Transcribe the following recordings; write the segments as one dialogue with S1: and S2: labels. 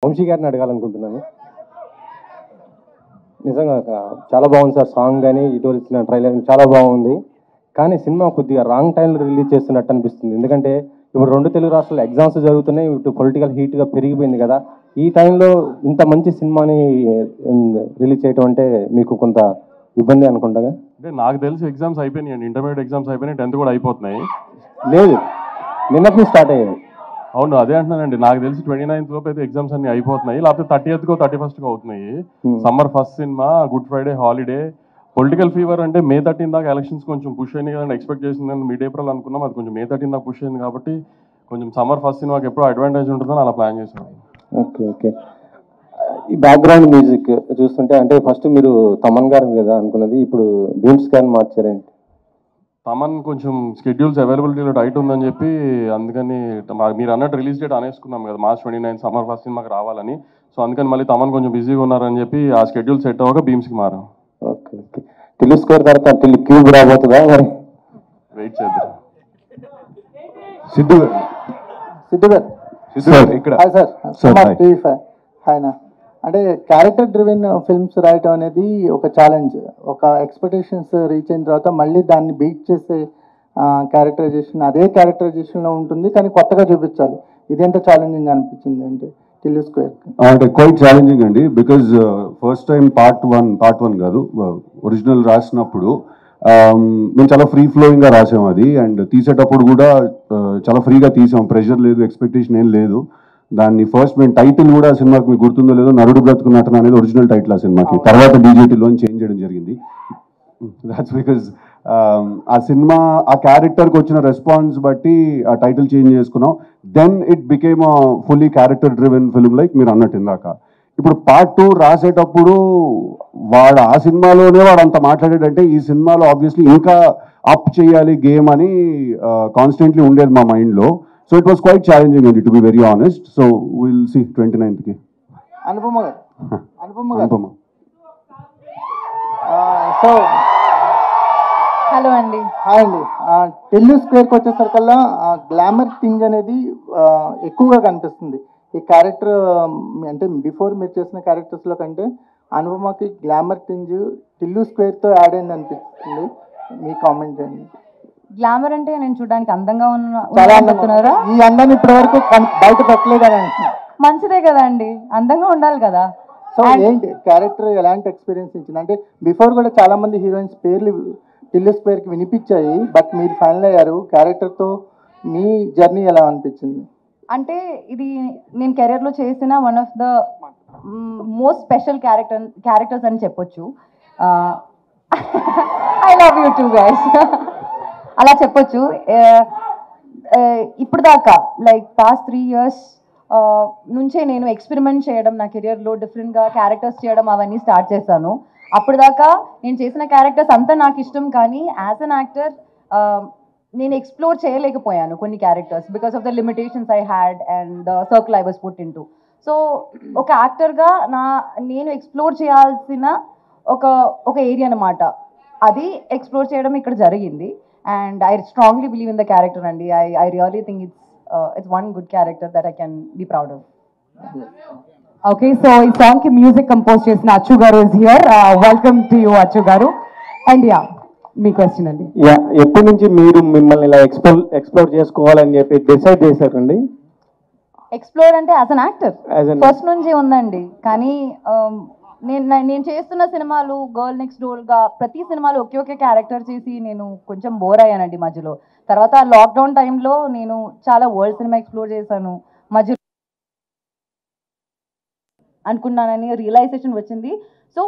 S1: వంశీ గారిని అడగాలనుకుంటున్నాను. నిజంగా చాలా బాగుంది సార్, సాంగ్ కానీ ఇటీవల ఇచ్చిన ట్రైలర్ చాలా బాగుంది. కానీ సినిమా కొద్దిగా రాంగ్ టైంలో రిలీజ్ చేస్తున్నట్టు అనిపిస్తుంది. ఎందుకంటే ఇప్పుడు 2 తెలుగు రాష్ట్రాల్లో ఎగ్జామ్స్ జరుగుతున్నాయి, ఇటు పొలిటికల్ హీట్గా పెరిగిపోయింది కదా. ఈ టైంలో ఇంత మంచి సినిమాని రిలీజ్ చేయడం అంటే మీకు కొంత ఇబ్బంది అనుకుంటాగా?
S2: అంటే నాకు తెలిసి ఎగ్జామ్స్ అయిపోయినాయి, ఇంటర్మీడియట్ ఎగ్జామ్స్ అయిపోయినాయి, 10th కూడా అయిపోతున్నాయి.
S1: లేదు, నిన్నటి స్టార్ట్ అయ్యాయి.
S2: అవును, అదే అంటున్నానండి. నాకు తెలిసి 29th లోపు అయితే ఎగ్జామ్స్ అన్ని అయిపోతున్నాయి, లేకపోతే 30th 31st అవుతున్నాయి. Summer first cinema, good Friday holiday, political fever అంటే May 13 దాకా ఎలక్షన్స్ కొంచెం పుష్ అయినాయి కదండి. ఎక్స్పెక్ట్ చేసింది మిడ్ ఏప్రిల్ అనుకున్నాం, అది కొంచెం May 13 దాకా పుష్ అయింది కాబట్టి కొంచెం సమ్మర్ ఫస్ట్ సినిమాకి ఎప్పుడో అడ్వాంటేజ్ ఉంటుందని అలా ప్లాన్ చేశాను.
S1: Okay okay. ఈ బ్యాక్గ్రౌండ్ మ్యూజిక్ చూస్తుంటే అంటే ఫస్ట్ మీరు తమన్ గారు కదా అనుకున్నది, ఇప్పుడు భీమ్స్ గారిని మార్చారండి.
S2: తమన్ కొంచెం షెడ్యూల్స్ అవైలబిలిటీలో టైట్ ఉందని చెప్పి, అందుకని మీరు అన్నట్టు రిలీజ్ డేట్ అనేసుకున్నాం కదా March 29 సమ్మర్ ఫస్ట్ సినిమాకి రావాలని. సో అందుకని మళ్ళీ తమన్ కొంచెం బిజీగా ఉన్నారని చెప్పి ఆ షెడ్యూల్ సెట్ అవ్వక భీమ్స్కి మారాం.
S1: Okay okay. టిల్లు స్క్వేర్ తర్వాత టిల్లు క్యూబ్ రాబోతుందా మరి?
S2: వెయిట్ చేద్దాం.
S3: సిద్ధు గారు ఇక్కడ
S4: ఆయన అంటే క్యారెక్టర్ డ్రివెన్ ఫిల్మ్స్ రాయటం అనేది ఒక ఛాలెంజ్. ఒక ఎక్స్పెక్టేషన్స్ రీచ్ అయిన తర్వాత మళ్ళీ దాన్ని బీట్ చేసే క్యారెక్టరైజేషన్ అదే క్యారెక్టరైజేషన్లో ఉంటుంది, కానీ కొత్తగా చూపించాలి. ఇదెంత ఛాలెంజింగ్ అనిపించింది అంటే టిల్లు స్క్వేర్?
S3: అంటే క్వైట్ ఛాలెంజింగ్ అండి, because first time part one కాదు, ఒరిజినల్ రాసినప్పుడు మేము చాలా ఫ్రీ ఫ్లోయింగ్గా రాసాం అది. అండ్ తీసేటప్పుడు కూడా చాలా ఫ్రీగా తీసాం, ప్రెషర్ లేదు, ఎక్స్పెక్టేషన్ ఏం లేదు. దాన్ని ఫస్ట్ మేము టైటిల్ కూడా సినిమాకి మీకు గుర్తుందో లేదో, నరుడు బ్రతుకు నటన అనేది ఒరిజినల్ టైటిల్ ఆ సినిమాకి. తర్వాత డీజేటీలో చేంజ్ చేయడం జరిగింది. దాట్స్ బికాజ్ ఆ సినిమా ఆ క్యారెక్టర్కి వచ్చిన రెస్పాన్స్ బట్టి ఆ టైటిల్ చేంజ్ చేసుకున్నాం. Then it became a fully character driven film like మీరు అన్నట్టు ఇందాక. ఇప్పుడు పార్ట్ 2 రాసేటప్పుడు వాడు ఆ సినిమాలోనే వాడు అంత మాట్లాడేటంటే ఈ సినిమాలో ఆబ్వియస్లీ ఇంకా అప్ చేయాలి గేమ్ అని కాన్స్టెంట్లీ ఉండేది మా మైండ్లో. So it was quite challenging అండి, to be very honest. So will see 29th.
S4: Anupama so
S5: hello అండి.
S4: హాయ్ అండి. టిల్లు స్క్వేర్కి వచ్చేసరికల్లా గ్లామర్ థింగ్ అనేది ఎక్కువగా కనిపిస్తుంది ఈ క్యారెక్టర్. అంటే బిఫోర్ మీరు చేసిన క్యారెక్టర్స్లో కంటే అనుపమకి గ్లామర్ థింగ్ టిల్లు స్క్వేర్తో యాడ్ అయింది అనిపిస్తుంది. మీ కామెంట్ అండి.
S5: గ్లామర్ అంటే నేను చూడడానికి అందంగా
S4: చాలా
S5: ఉన్నారా?
S4: ఈ అందాన్ని ఇప్పటి వరకు బయట పెట్టలేదని అంటున్నాను.
S5: మంచిదే కదా అండి, అందంగా ఉండాలి కదా.
S4: సో ఏంటి క్యారెక్టర్ ఎలాంటి ఎక్స్పీరియన్స్ ఇచ్చింది? అంటే బిఫోర్ కూడా చాలా మంది హీరోయిన్స్ పేర్లు టిల్లు స్క్వేర్కి వినిపించాయి, బట్ మీరు ఫైనల్ అయ్యారు. క్యారెక్టర్తో మీ జర్నీ ఎలా అనిపించింది?
S5: అంటే ఇది నేను కెరీర్లో చేసిన one of the most special characters అని చెప్పొచ్చు. I love you two guys అలా చెప్పొచ్చు. ఇప్పుడు దాకా లైక్ పాస్ట్ 3 years నుంచే నేను ఎక్స్పెరిమెంట్ చేయడం, నా కెరియర్లో డిఫరెంట్గా క్యారెక్టర్స్ చేయడం అవన్నీ స్టార్ట్ చేశాను. అప్పుడు దాకా నేను చేసిన క్యారెక్టర్స్ అంతా నాకు ఇష్టం, కానీ యాజ్ అన్ యాక్టర్ నేను ఎక్స్ప్లోర్ చేయలేకపోయాను కొన్ని characters because of the limitations I had and the circle I was put into. So ఒక యాక్టర్గా నేను ఎక్స్ప్లోర్ చేయాల్సిన ఒక ఏరియా అనమాట, అది ఎక్స్ప్లోర్ చేయడం ఇక్కడ జరిగింది. And I strongly believe in the character అండి. I really think it's one good character that I can be proud of.
S6: Okay, so ఈ సాంగ్ కి మ్యూజిక్ కంపోజ్ చేసిన Achu garu is here. Welcome to you Achu garu. And yeah, మీ question అండి.
S1: ఎప్పటి నుంచి మీరు మిమ్మల్ని ఇలా ఎక్స్ప్లోర్ చేసుకోవాలని చెప్పి డిసైడ్ చేశారండి?
S5: ఎక్స్ప్లోర్ అంటే యాజ్ అన్ యాక్టర్ ఫస్ట్ నుంచి ఉందండి, కానీ నేను చేస్తున్న సినిమాలు గర్ల్ నెక్స్ట్ డోర్గా ప్రతి సినిమాలో ఒకే క్యారెక్టర్ చేసి నేను కొంచెం బోర్ అయ్యానండి మధ్యలో. తర్వాత లాక్డౌన్ టైంలో నేను చాలా వరల్డ్ సినిమా ఎక్స్ప్లోర్ చేశాను, మధ్యలో అనుకున్నానని రియలైజేషన్ వచ్చింది. సో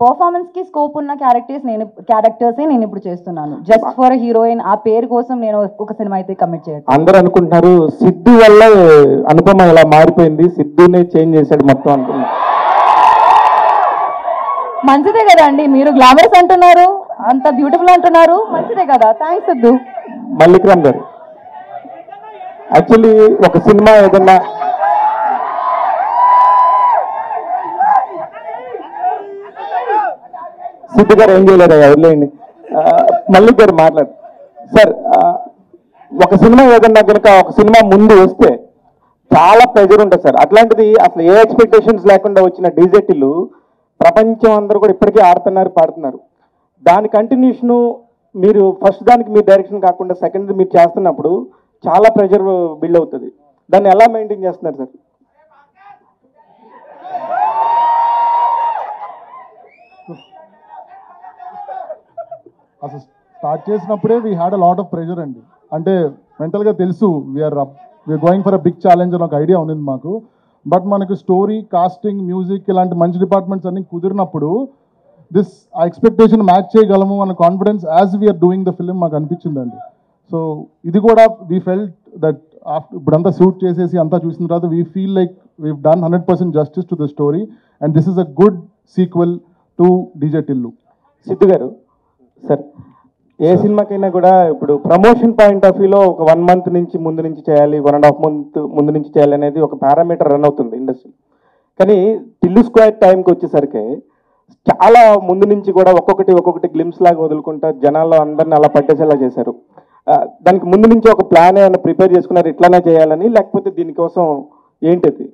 S5: పర్ఫార్మెన్స్కి స్కోప్ ఉన్న క్యారెక్టర్సే నేను ఇప్పుడు చేస్తున్నాను. జస్ట్ ఫర్ హీరోయిన్ ఆ పేరు కోసం నేను ఒక సినిమా అయితే కమిట్ చేయను.
S1: అందరూ అనుకుంటున్నారు సిద్ధు వల్ల అనుపమ ఇలా మారిపోయింది, సిద్ధునే చేంజ్ చేశాడు మొత్తం అనుకున్నారు.
S5: మంచిదే కదా అండి, మీరు గ్లామరస్ అంటున్నారు, అంత బ్యూటిఫుల్ అంటున్నారు, మంచిదే కదా. థ్యాంక్స్ సిద్ధు.
S1: మల్లిక్రామ్ గారు, యాక్చువల్లీ ఒక సినిమా ఏదన్నా సిద్ధు గారు ఏం చేయలేరు, వదిలేయండి. మల్లిక్ గారు మాట్లాడు సార్. ఒక సినిమా ఏదన్నా కనుక ఒక సినిమా ముందు వస్తే
S7: చాలా ప్రెజర్ ఉంటుంది సార్. అట్లాంటిది అసలు ఏ ఎక్స్పెక్టేషన్స్ లేకుండా వచ్చిన డీజే టిల్లు ప్రపంచం అందరూ కూడా ఇప్పటికీ ఆడుతున్నారు, పాడుతున్నారు. దాని కంటిన్యూషను మీరు ఫస్ట్ దానికి మీ డైరెక్షన్ కాకుండా సెకండ్ మీరు చేస్తున్నప్పుడు చాలా ప్రెషర్ బిల్డ్ అవుతుంది. దాన్ని ఎలా మెయింటైన్ చేస్తున్నారు సార్?
S8: అసలు స్టార్ట్ చేసినప్పుడే we had a lot of pressure అండి. అంటే మెంటల్గా తెలుసు we are going for a big challenge అని ఒక ఐడియా ఉంది మాకు. బట్ మనకు స్టోరీ, కాస్టింగ్, మ్యూజిక్ ఇలాంటి మంచి డిపార్ట్మెంట్స్ అన్ని కుదిరినప్పుడు ఆ ఎక్స్పెక్టేషన్ మ్యాచ్ చేయగలము అన్న confidence as we are doing the film మాకు అనిపించిందండి. సో ఇది కూడా వీ ఫెల్ట్ దట్ ఇప్పుడంతా షూట్ చేసేసి అంతా చూసిన తర్వాత we feel like we've done 100% justice to the story and this is a good sequel to DJ Tillu.
S7: Siddhu garu sir, ఏ సినిమాకైనా కూడా ఇప్పుడు ప్రమోషన్ పాయింట్ ఆఫ్ వ్యూలో ఒక 1 month నుంచి ముందు నుంచి చేయాలి, 1.5 month ముందు నుంచి చేయాలి అనేది ఒక పారామీటర్ రన్ అవుతుంది ఇండస్ట్రీ. కానీ టిల్లు స్క్వేర్ టైంకి వచ్చేసరికి చాలా ముందు నుంచి కూడా ఒక్కొక్కటి గ్లిమ్స్ లాగా వదులుకుంటా జనాల్లో అందరిని అలా పట్టేసేలా చేశారు. దానికి ముందు నుంచి ఒక ప్లాన్ ఏమైనా ప్రిపేర్ చేసుకున్నారు ఇట్లానే చేయాలని, లేకపోతే దీనికోసం ఏంటిది?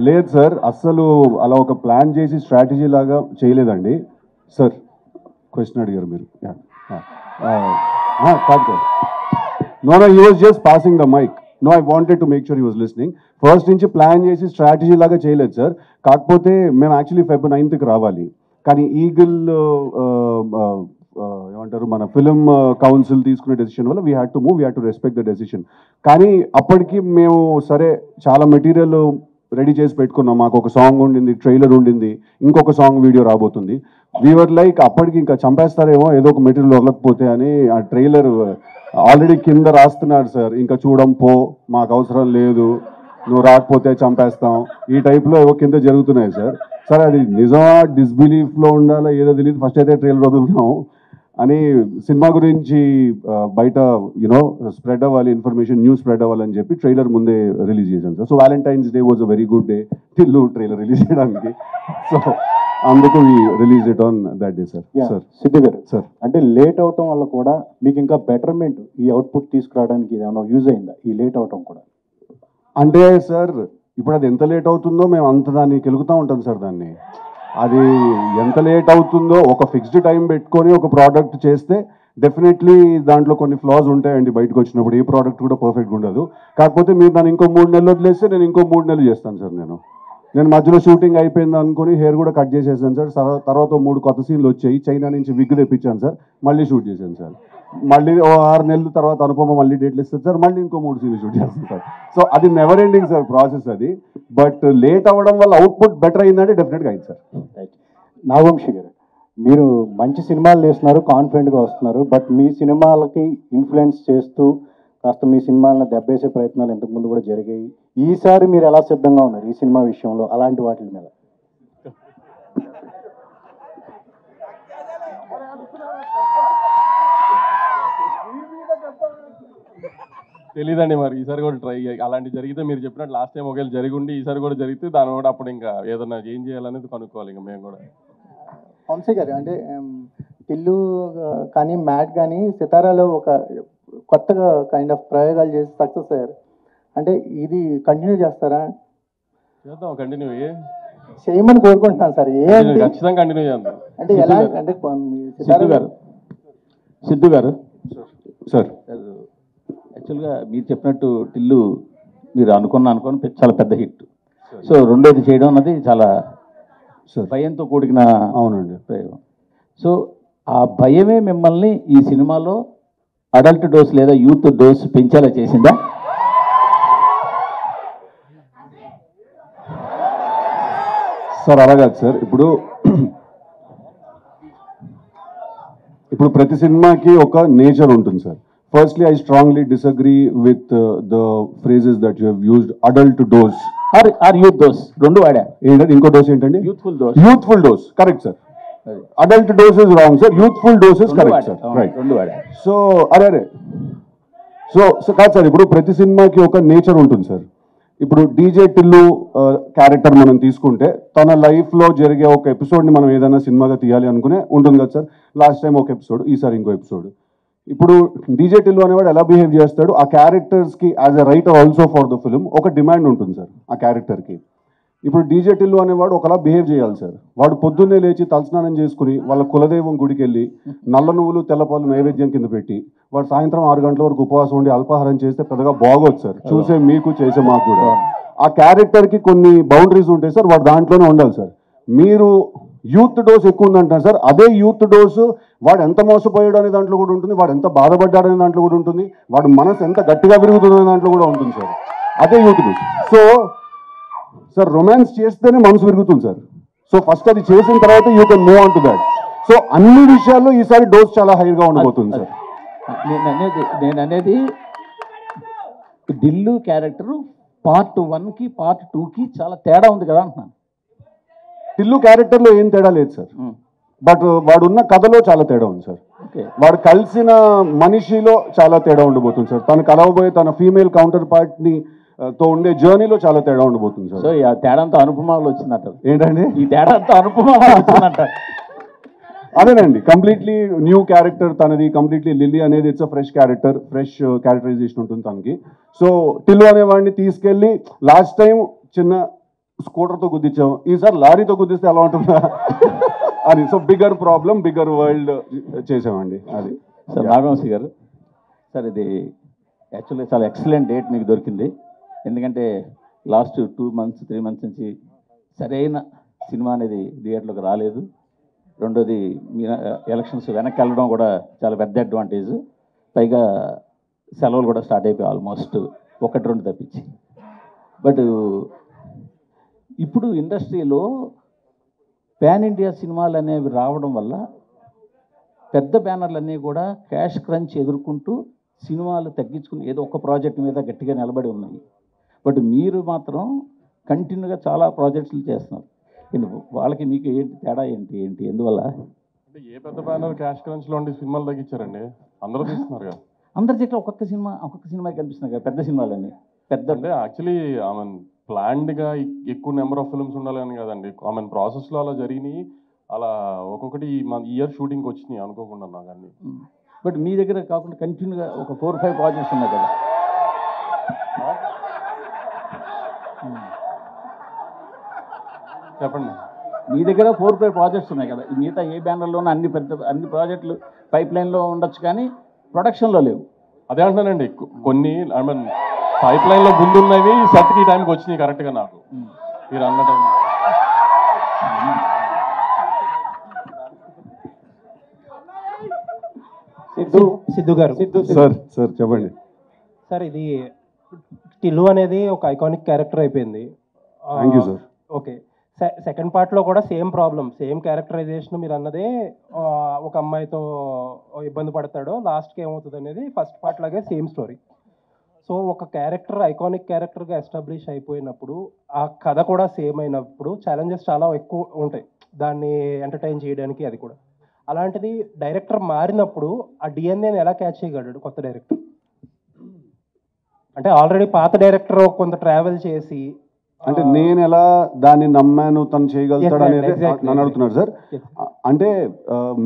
S3: లేదు సార్, అస్సలు అలా ఒక ప్లాన్ చేసి స్ట్రాటజీ లాగా చేయలేదండి సార్. క్వశ్చన్ అడిగారు మీరు. కాదు, no he was just passing the mic. No, I wanted to make sure he was listening. First నుంచి ప్లాన్ చేసి స్ట్రాటజీ లాగా చేయలేదు సార్. కాకపోతే మేము యాక్చువల్లీ Feb 9th రావాలి, కానీ ఈగిల్ ఏమంటారు మన ఫిలిం కౌన్సిల్ తీసుకునే డెసిషన్ వల్ల we had to move, we had to respect the decision. కానీ అప్పటికి మేము సరే చాలా మెటీరియల్ రెడీ చేసి పెట్టుకున్నాం. మాకు ఒక సాంగ్ ఉండింది, ట్రైలర్ ఉండింది, ఇంకొక సాంగ్ వీడియో రాబోతుంది. వీఆర్ లైక్ అప్పటికి ఇంకా చంపేస్తారేమో ఏదో ఒక మెటీరియల్ వదలకపోతే అని ఆ ట్రైలర్ ఆల్రెడీ కింద రాస్తున్నాడు సార్. ఇంకా చూడం పో, మాకు అవసరం లేదు, నువ్వు రాకపోతే చంపేస్తాం, ఈ టైప్లో ఏవో కింద జరుగుతున్నాయి సార్. సరే అది నిజమా డిస్బిలీఫ్లో ఉండాలా ఏదో తెలియదు, ఫస్ట్ అయితే ట్రైలర్ వదులుతున్నాం అని సినిమా గురించి బయట యూనో స్ప్రెడ్ అవ్వాలి, ఇన్ఫర్మేషన్ న్యూస్ స్ప్రెడ్ అవ్వాలని చెప్పి ట్రైలర్ ముందే రిలీజ్ చేశాను sir. So Valentine's day was a very good day Tillu trailer release చేయడానికి. సో అందుకు release it on that day sir. Sir
S9: Siddhu garu
S3: sir,
S9: అంటే లేట్ అవటం వల్ల కూడా మీకు ఇంకా బెటర్మెంట్ ఈ అవుట్పుట్ తీసుకురావడానికి ఏమైనా యూజ్ అయిందా ఈ లేట్ అవటం కూడా?
S3: అంటే సార్ ఇప్పుడు అది ఎంత లేట్ అవుతుందో మేము అంత దాన్ని కెలుగుతూ ఉంటాం సార్. దాన్ని అది ఎంత లేట్ అవుతుందో ఒక ఫిక్స్డ్ టైం పెట్టుకొని ఒక ప్రోడక్ట్ చేస్తే డెఫినెట్లీ దాంట్లో కొన్ని ఫ్లాస్ ఉంటాయండి. బయటకు వచ్చినప్పుడు ఏ ప్రోడక్ట్ కూడా పర్ఫెక్ట్గా ఉండదు. కాకపోతే మీరు దాన్ని ఇంకో 3 నెలలు వదిలేస్తే నేను ఇంకో 3 నెలలు చేస్తాను సార్. నేను మధ్యలో షూటింగ్ అయిపోయింది అనుకుని హెయిర్ కూడా కట్ చేసేసాను సార్. తర్వాత 3 కొత్త సీన్లు వచ్చాయి, చైనా నుంచి విగ్ తెప్పించాను సార్, మళ్ళీ షూట్ చేశాను సార్. మళ్ళీ 6 నెలల తర్వాత అనుపమ మళ్ళీ డేట్లు ఇస్తుంది సార్, మళ్ళీ ఇంకో 3 సీన్లు షూట్ చేస్తాను సార్. సో అది నెవర్ ఎండింగ్ సార్ ప్రాసెస్ అది. బట్ లేట్ అవ్వడం వల్ల అవుట్పుట్ బెటర్ అయిందంటే డెఫినెట్గా అయింది సార్.
S9: నాగవంశి గారు, మీరు మంచి సినిమాలు చేస్తున్నారు, కాన్ఫిడెంట్గా వస్తున్నారు. బట్ మీ సినిమాలకి ఇన్ఫ్లుయెన్స్ చేస్తూ కాస్త మీ సినిమాలను దెబ్బేసే ప్రయత్నాలు ఇంతకుముందు కూడా జరిగాయి. ఈసారి మీరు ఎలా సిద్ధంగా ఉన్నారు ఈ సినిమా విషయంలో, అలాంటి వాటి మీద?
S2: తెలీదండి మరి, ఈసారి కూడా ట్రై అలాంటి జరిగితే మీరు చెప్పినట్టు లాస్ట్ టైం ఒకవేళ జరిగి ఉండి ఈసారి కూడా జరిగితే దాని కూడా అప్పుడు ఇంకా ఏదన్నా ఏం చేయాలనేది కనుక్కోవాలి ఇంకా మేము కూడా.
S4: వంశీ గారు, అంటే టిల్లు కానీ మ్యాట్ కానీ సితారాలో ఒక కొత్తగా కైండ్ ఆఫ్ ప్రయోగాలు చేసి సక్సెస్ అయ్యారు. అంటే ఇది కంటిన్యూ చేస్తారా?
S2: చేద్దాం, కంటిన్యూ
S4: చేయమని కోరుకుంటున్నాను సార్.
S2: ఖచ్చితంగా కంటిన్యూ చేద్దాం.
S4: అంటే ఎలా అంటే
S10: సిద్ధు గారు
S3: సార్,
S10: యాక్చువల్గా మీరు చెప్పినట్టు టిల్లు మీరు అనుకుని చాలా పెద్ద హిట్. సో రెండోది చేయడం అన్నది చాలా భయంతో కూడిన
S3: అవునండి
S10: ప్రయోగం. సో ఆ భయమే మిమ్మల్ని ఈ సినిమాలో అడల్ట్ డోస్ లేదా యూత్ డోస్ పెంచేలా చేసిందా?
S3: సార్ అలా కాదు సార్. ఇప్పుడు ప్రతి సినిమాకి ఒక నేచర్ ఉంటుంది sir. Firstly I strongly disagree with the phrases that you have used, adult dose
S10: or youth dose. రెండు వాడా.
S3: ఏంటంటే ఇంకో డోస్ ఏంటండి?
S10: Youthful dose.
S3: Youthful dose correct sir. Adult dose is wrong sir, youthful dose is correct sir. Right.
S10: రెండు వాడా.
S3: So అరే so కాదు sir, ఇప్పుడు ప్రతి సినిమాకి ఒక నేచర్ ఉంటుంది సార్. ఇప్పుడు డీజే టిల్లు క్యారెక్టర్ మనం తీసుకుంటే తన లైఫ్లో జరిగే ఒక ఎపిసోడ్ని మనం ఏదైనా సినిమాగా తీయాలి అనుకునే ఉంటుంది కదా సార్. లాస్ట్ టైం ఒక ఎపిసోడ్, ఈసారి ఇంకో ఎపిసోడ్. ఇప్పుడు డీజే టిల్లు అనేవాడు ఎలా బిహేవ్ చేస్తాడు, ఆ క్యారెక్టర్స్కి as a writer also for the film ఒక డిమాండ్ ఉంటుంది సార్ ఆ క్యారెక్టర్కి. ఇప్పుడు డీజే టిల్లు అనేవాడు ఒకలా బిహేవ్ చేయాలి సార్. వాడు పొద్దున్నే లేచి తలస్నానం చేసుకుని వాళ్ళ కులదైవం గుడికి వెళ్ళి నల్ల నువ్వులు తెల్లపాలు నైవేద్యం కింద పెట్టి వాడు సాయంత్రం 6 గంటల వరకు ఉపవాసం ఉండి అల్పాహారం చేస్తే పెద్దగా బాగోదు సార్, చూసే మీకు చేసే మాకు కూడా. ఆ క్యారెక్టర్కి కొన్ని బౌండరీస్ ఉంటాయి సార్, వాడు దాంట్లోనే ఉండాలి సార్. మీరు యూత్ డోస్ ఎక్కువ ఉందంటారు సార్, అదే యూత్ డోసు వాడు ఎంత మోసపోయాడు అనే దాంట్లో కూడా ఉంటుంది, వాడు ఎంత బాధపడ్డాడు అనే దాంట్లో కూడా ఉంటుంది, వాడు మనసు ఎంత గట్టిగా పెరుగుతుంది అనే దాంట్లో కూడా ఉంటుంది సార్. అదే youth dose. So sir romance చేస్తేనే మనసు విరుగుతుంది సార్. సో ఫస్ట్ అది చేసిన తర్వాత you can move on to that. So అన్ని విషయాల్లో ఈసారి డోస్ చాలా హైగా ఉండబోతుంది సార్.
S10: నేను అనేది దిల్లు క్యారెక్టర్ పార్ట్ 1కి పార్ట్ 2కి చాలా తేడా ఉంది కదా అంటున్నాను.
S3: టిల్లు క్యారెక్టర్లో ఏం తేడా లేదు సార్, బట్ వాడు ఉన్న కథలో చాలా తేడా ఉంది సార్. వాడు కలిసిన మనిషిలో చాలా తేడా ఉండబోతుంది సార్. తను కలవబోయే తన ఫీమేల్ కౌంటర్ పార్ట్ని తో ఉండే జర్నీలో చాలా తేడా ఉండబోతుంది సార్.
S10: సో ఈ తేడాంతా అనుపమాలు వచ్చిందంట
S3: ఏంటండి,
S10: ఈ తేడాంతా అనుపమాలు వచ్చిందంట.
S3: అదేనండి, కంప్లీట్లీ న్యూ క్యారెక్టర్ తనది, కంప్లీట్లీ లిల్లీ అనేది it's a fresh character, fresh characterisation ఉంటుంది తనకి. సో టిల్లు అనేవాడిని తీసుకెళ్ళి లాస్ట్ టైం చిన్న స్కూటర్తో గుద్దించాం, ఈసారి లారీతో గుద్దిస్తే ఎలా ఉంటుందా అని. So bigger problem bigger world చేసామండి అది.
S10: సార్ నాగవంశీ గారు, సార్ ఇది యాక్చువల్లీ చాలా ఎక్సలెంట్ డేట్ మీకు దొరికింది. ఎందుకంటే లాస్ట్ 2 months 3 months నుంచి సరైన సినిమా అనేది థియేటర్లోకి రాలేదు. రెండోది మీ ఎలక్షన్స్ వెనక్కి వెళ్ళడం కూడా చాలా పెద్ద అడ్వాంటేజ్. పైగా సెలవులు కూడా స్టార్ట్ అయిపోయి ఆల్మోస్ట్ 1-2 తప్పించి. బట్ ఇప్పుడు ఇండస్ట్రీలో పాన్ ఇండియా సినిమాలు అనేవి రావడం వల్ల పెద్ద బ్యానర్లన్నీ కూడా క్యాష్ క్రంచ్ ఎదుర్కొంటూ సినిమాలు తగ్గించుకుని ఏదో ఒక ప్రాజెక్ట్ మీద గట్టిగా నిలబడి ఉన్నాయి. బట్ మీరు మాత్రం కంటిన్యూగా చాలా ప్రాజెక్ట్స్లు చేస్తున్నారు. వాళ్ళకి మీకు ఏంటి తేడా, ఏంటి ఎందువల్ల?
S2: అంటే ఏ పెద్ద బ్యానర్ క్యాష్ క్రంచ్లో ఉండి సినిమాలు తగ్గించారండి, అందరూ తీస్తున్నారు కదా.
S10: అందరి దగ్గర ఒక్కొక్క సినిమా కనిపిస్తున్నాయి కదా పెద్ద సినిమాలన్నీ. పెద్ద
S2: అంటే యాక్చువల్లీ ప్లాన్డ్గా ఎక్కువ నెంబర్ ఆఫ్ ఫిల్మ్స్ ఉండాలని కదండి, ప్రాసెస్లో అలా జరిగినాయి. అలా ఒక్కొక్కటి ఇయర్ షూటింగ్కి వచ్చినాయి అనుకోకుండా నాకు అన్ని.
S10: బట్ మీ దగ్గర కాకుండా కంటిన్యూగా ఒక 4-5 ప్రాజెక్ట్స్ ఉన్నాయి కదా.
S2: చెప్పండి.
S10: మీ దగ్గర 4-5 ప్రాజెక్ట్స్ ఉన్నాయి కదా, మిగతా ఏ బ్యానర్లోనూ అన్ని ప్రాజెక్టులు పైప్ లైన్లో ఉండొచ్చు కానీ ప్రొడక్షన్లో లేవు.
S2: అదే అంటున్నానండి, కొన్ని పైప్ లైన్లో ముందున్నవి సెట్కి టైంకి వచ్చినాయి కరెక్ట్గా నాకు మీరు అన్న టైం.
S11: సిద్ధు గారు
S3: సార్ చెప్పండి
S11: సార్. ఇది టిల్లు అనేది ఒక ఐకానిక్ క్యారెక్టర్ అయిపోయింది.
S3: Thank you sir.
S11: Okay, second పార్ట్లో కూడా సేమ్ ప్రాబ్లం, సేమ్ క్యారెక్టరైజేషన్. మీరు అన్నదే ఒక అమ్మాయితో ఇబ్బంది పడతాడో లాస్ట్కి ఏమవుతుంది అనేది ఫస్ట్ పార్ట్ లాగే సేమ్ స్టోరీ. సో ఒక క్యారెక్టర్ ఐకానిక్ క్యారెక్టర్గా ఎస్టాబ్లిష్ అయిపోయినప్పుడు ఆ కథ కూడా సేమ్ అయినప్పుడు ఛాలెంజెస్ చాలా ఎక్కువ ఉంటాయి దాన్ని ఎంటర్టైన్ చేయడానికి. అది కూడా అలాంటిది డైరెక్టర్ మారినప్పుడు ఆ డిఎన్ఏని ఎలా క్యాచ్ చేయగలడు కొత్త డైరెక్టర్? అంటే ఆల్రెడీ పాత డైరెక్టర్ కొంత ట్రావెల్ చేసి,
S3: అంటే నేను ఎలా దాన్ని నమ్మాను తను చేయగలుగుతాడు అనేది నన్ను అడుగుతున్నారు సార్. అంటే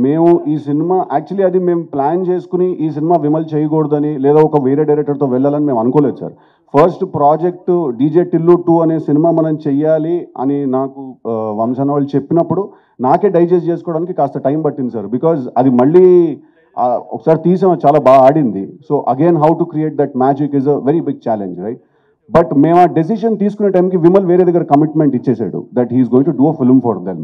S3: మేము ఈ సినిమా యాక్చువల్లీ అది మేము ప్లాన్ చేసుకుని ఈ సినిమా విమల్ చేయకూడదని లేదా ఒక వేరే డైరెక్టర్తో వెళ్ళాలని మేము అనుకోలేదు sir. First project DJ Tillu 2 అనే సినిమా మనం చెయ్యాలి అని నాకు వంశన్న వాళ్ళు చెప్పినప్పుడు నాకే డైజెస్ట్ చేసుకోవడానికి కాస్త టైం పట్టింది సార్. బికాజ్ అది మళ్ళీ ఒకసారి తీసాం, చాలా బాగా ఆడింది. So again how to create that magic is a very big challenge right. But మేము ఆ డెసిషన్ తీసుకునే టైంకి విమల్ వేరే దగ్గర కమిట్మెంట్ ఇచ్చేసాడు that he's going to do a film for them.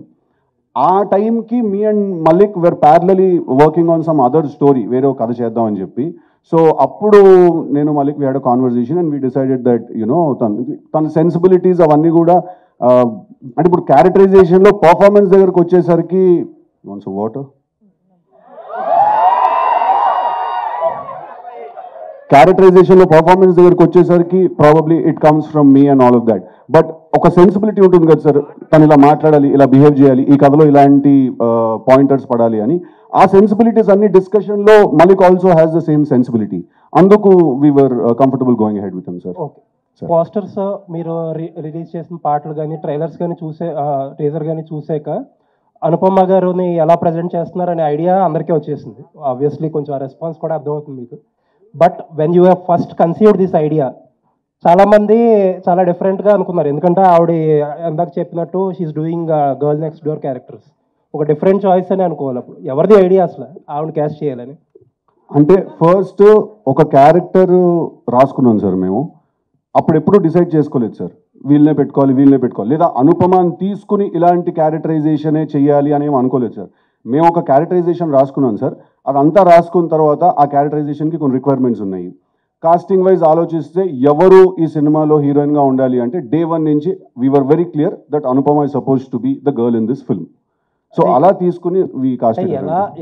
S3: ఆ టైంకి me and Malik were parallelly working on some other story, వేరే ఒక కథ చేద్దామని చెప్పి. సో అప్పుడు నేను Malik we had a conversation and we decided that తన సెన్సిబిలిటీస్ అవన్నీ కూడా అంటే ఇప్పుడు క్యారెక్టరైజేషన్లో పర్ఫార్మెన్స్ దగ్గరకు వచ్చేసరికి వాటర్ క్యారెక్టరైజేషన్లో పర్ఫార్మెన్స్ దగ్గరకు వచ్చేసరికి probably it comes from me and all of that. But ఒక సెన్సిబిలిటీ ఉంటుంది కదా సార్, తను ఇలా మాట్లాడాలి, ఇలా బిహేవ్ చేయాలి, ఈ కథలో ఇలాంటి పాయింటర్స్ పడాలి అని. ఆ సెన్సిబిలిటీస్ అన్ని డిస్కషన్లో Malik also has the same sensibility. అందుకు we are comfortable going ahead with him sir.
S11: Posters మీరు రిలీజ్ చేసిన పాటలు కానీ ట్రైలర్స్ కానీ టీజర్ కానీ చూసాక అనుపమ గారుని ఎలా ప్రజెంట్ చేస్తున్నారనే ఐడియా అందరికీ వచ్చేసింది. ఆబ్వియస్లీ కొంచెం ఆ రెస్పాన్స్ కూడా అర్థమవుతుంది మీకు. But when you have first conceived this idea, చాలామంది చాలా డిఫరెంట్గా అనుకున్నారు. ఎందుకంటే ఆవిడ ఇందాక చెప్పినట్టు she's doing girl next door characters, ఒక డిఫరెంట్ చాయిస్ అని అనుకోవాలి. అప్పుడు ఎవరిది ఐడియా అసలు ఆవిడ క్యాస్ట్ చేయాలని?
S3: అంటే ఫస్ట్ ఒక క్యారెక్టర్ రాసుకున్నాం సార్ మేము. అప్పుడు ఎప్పుడు డిసైడ్ చేసుకోలేదు సార్, వీళ్ళనే పెట్టుకోవాలి లేదా అనుపమాని తీసుకుని ఇలాంటి క్యారెక్టరైజేషనే చెయ్యాలి అని ఏం అనుకోలేదు సార్. మేము ఒక క్యారెక్టరైజేషన్ రాసుకున్నాం సార్. అదంతా రాసుకున్న తర్వాత ఆ క్యారెక్టరైజేషన్కి కొన్ని రిక్వైర్మెంట్స్ ఉన్నాయి. కాస్టింగ్ వైజ్ ఆలోచిస్తే ఎవరు ఈ సినిమాలో హీరోయిన్గా ఉండాలి అంటే డే 1 నుంచి we are very clear that Anupama is supposed to be the girl in this film. So అలా తీసుకుని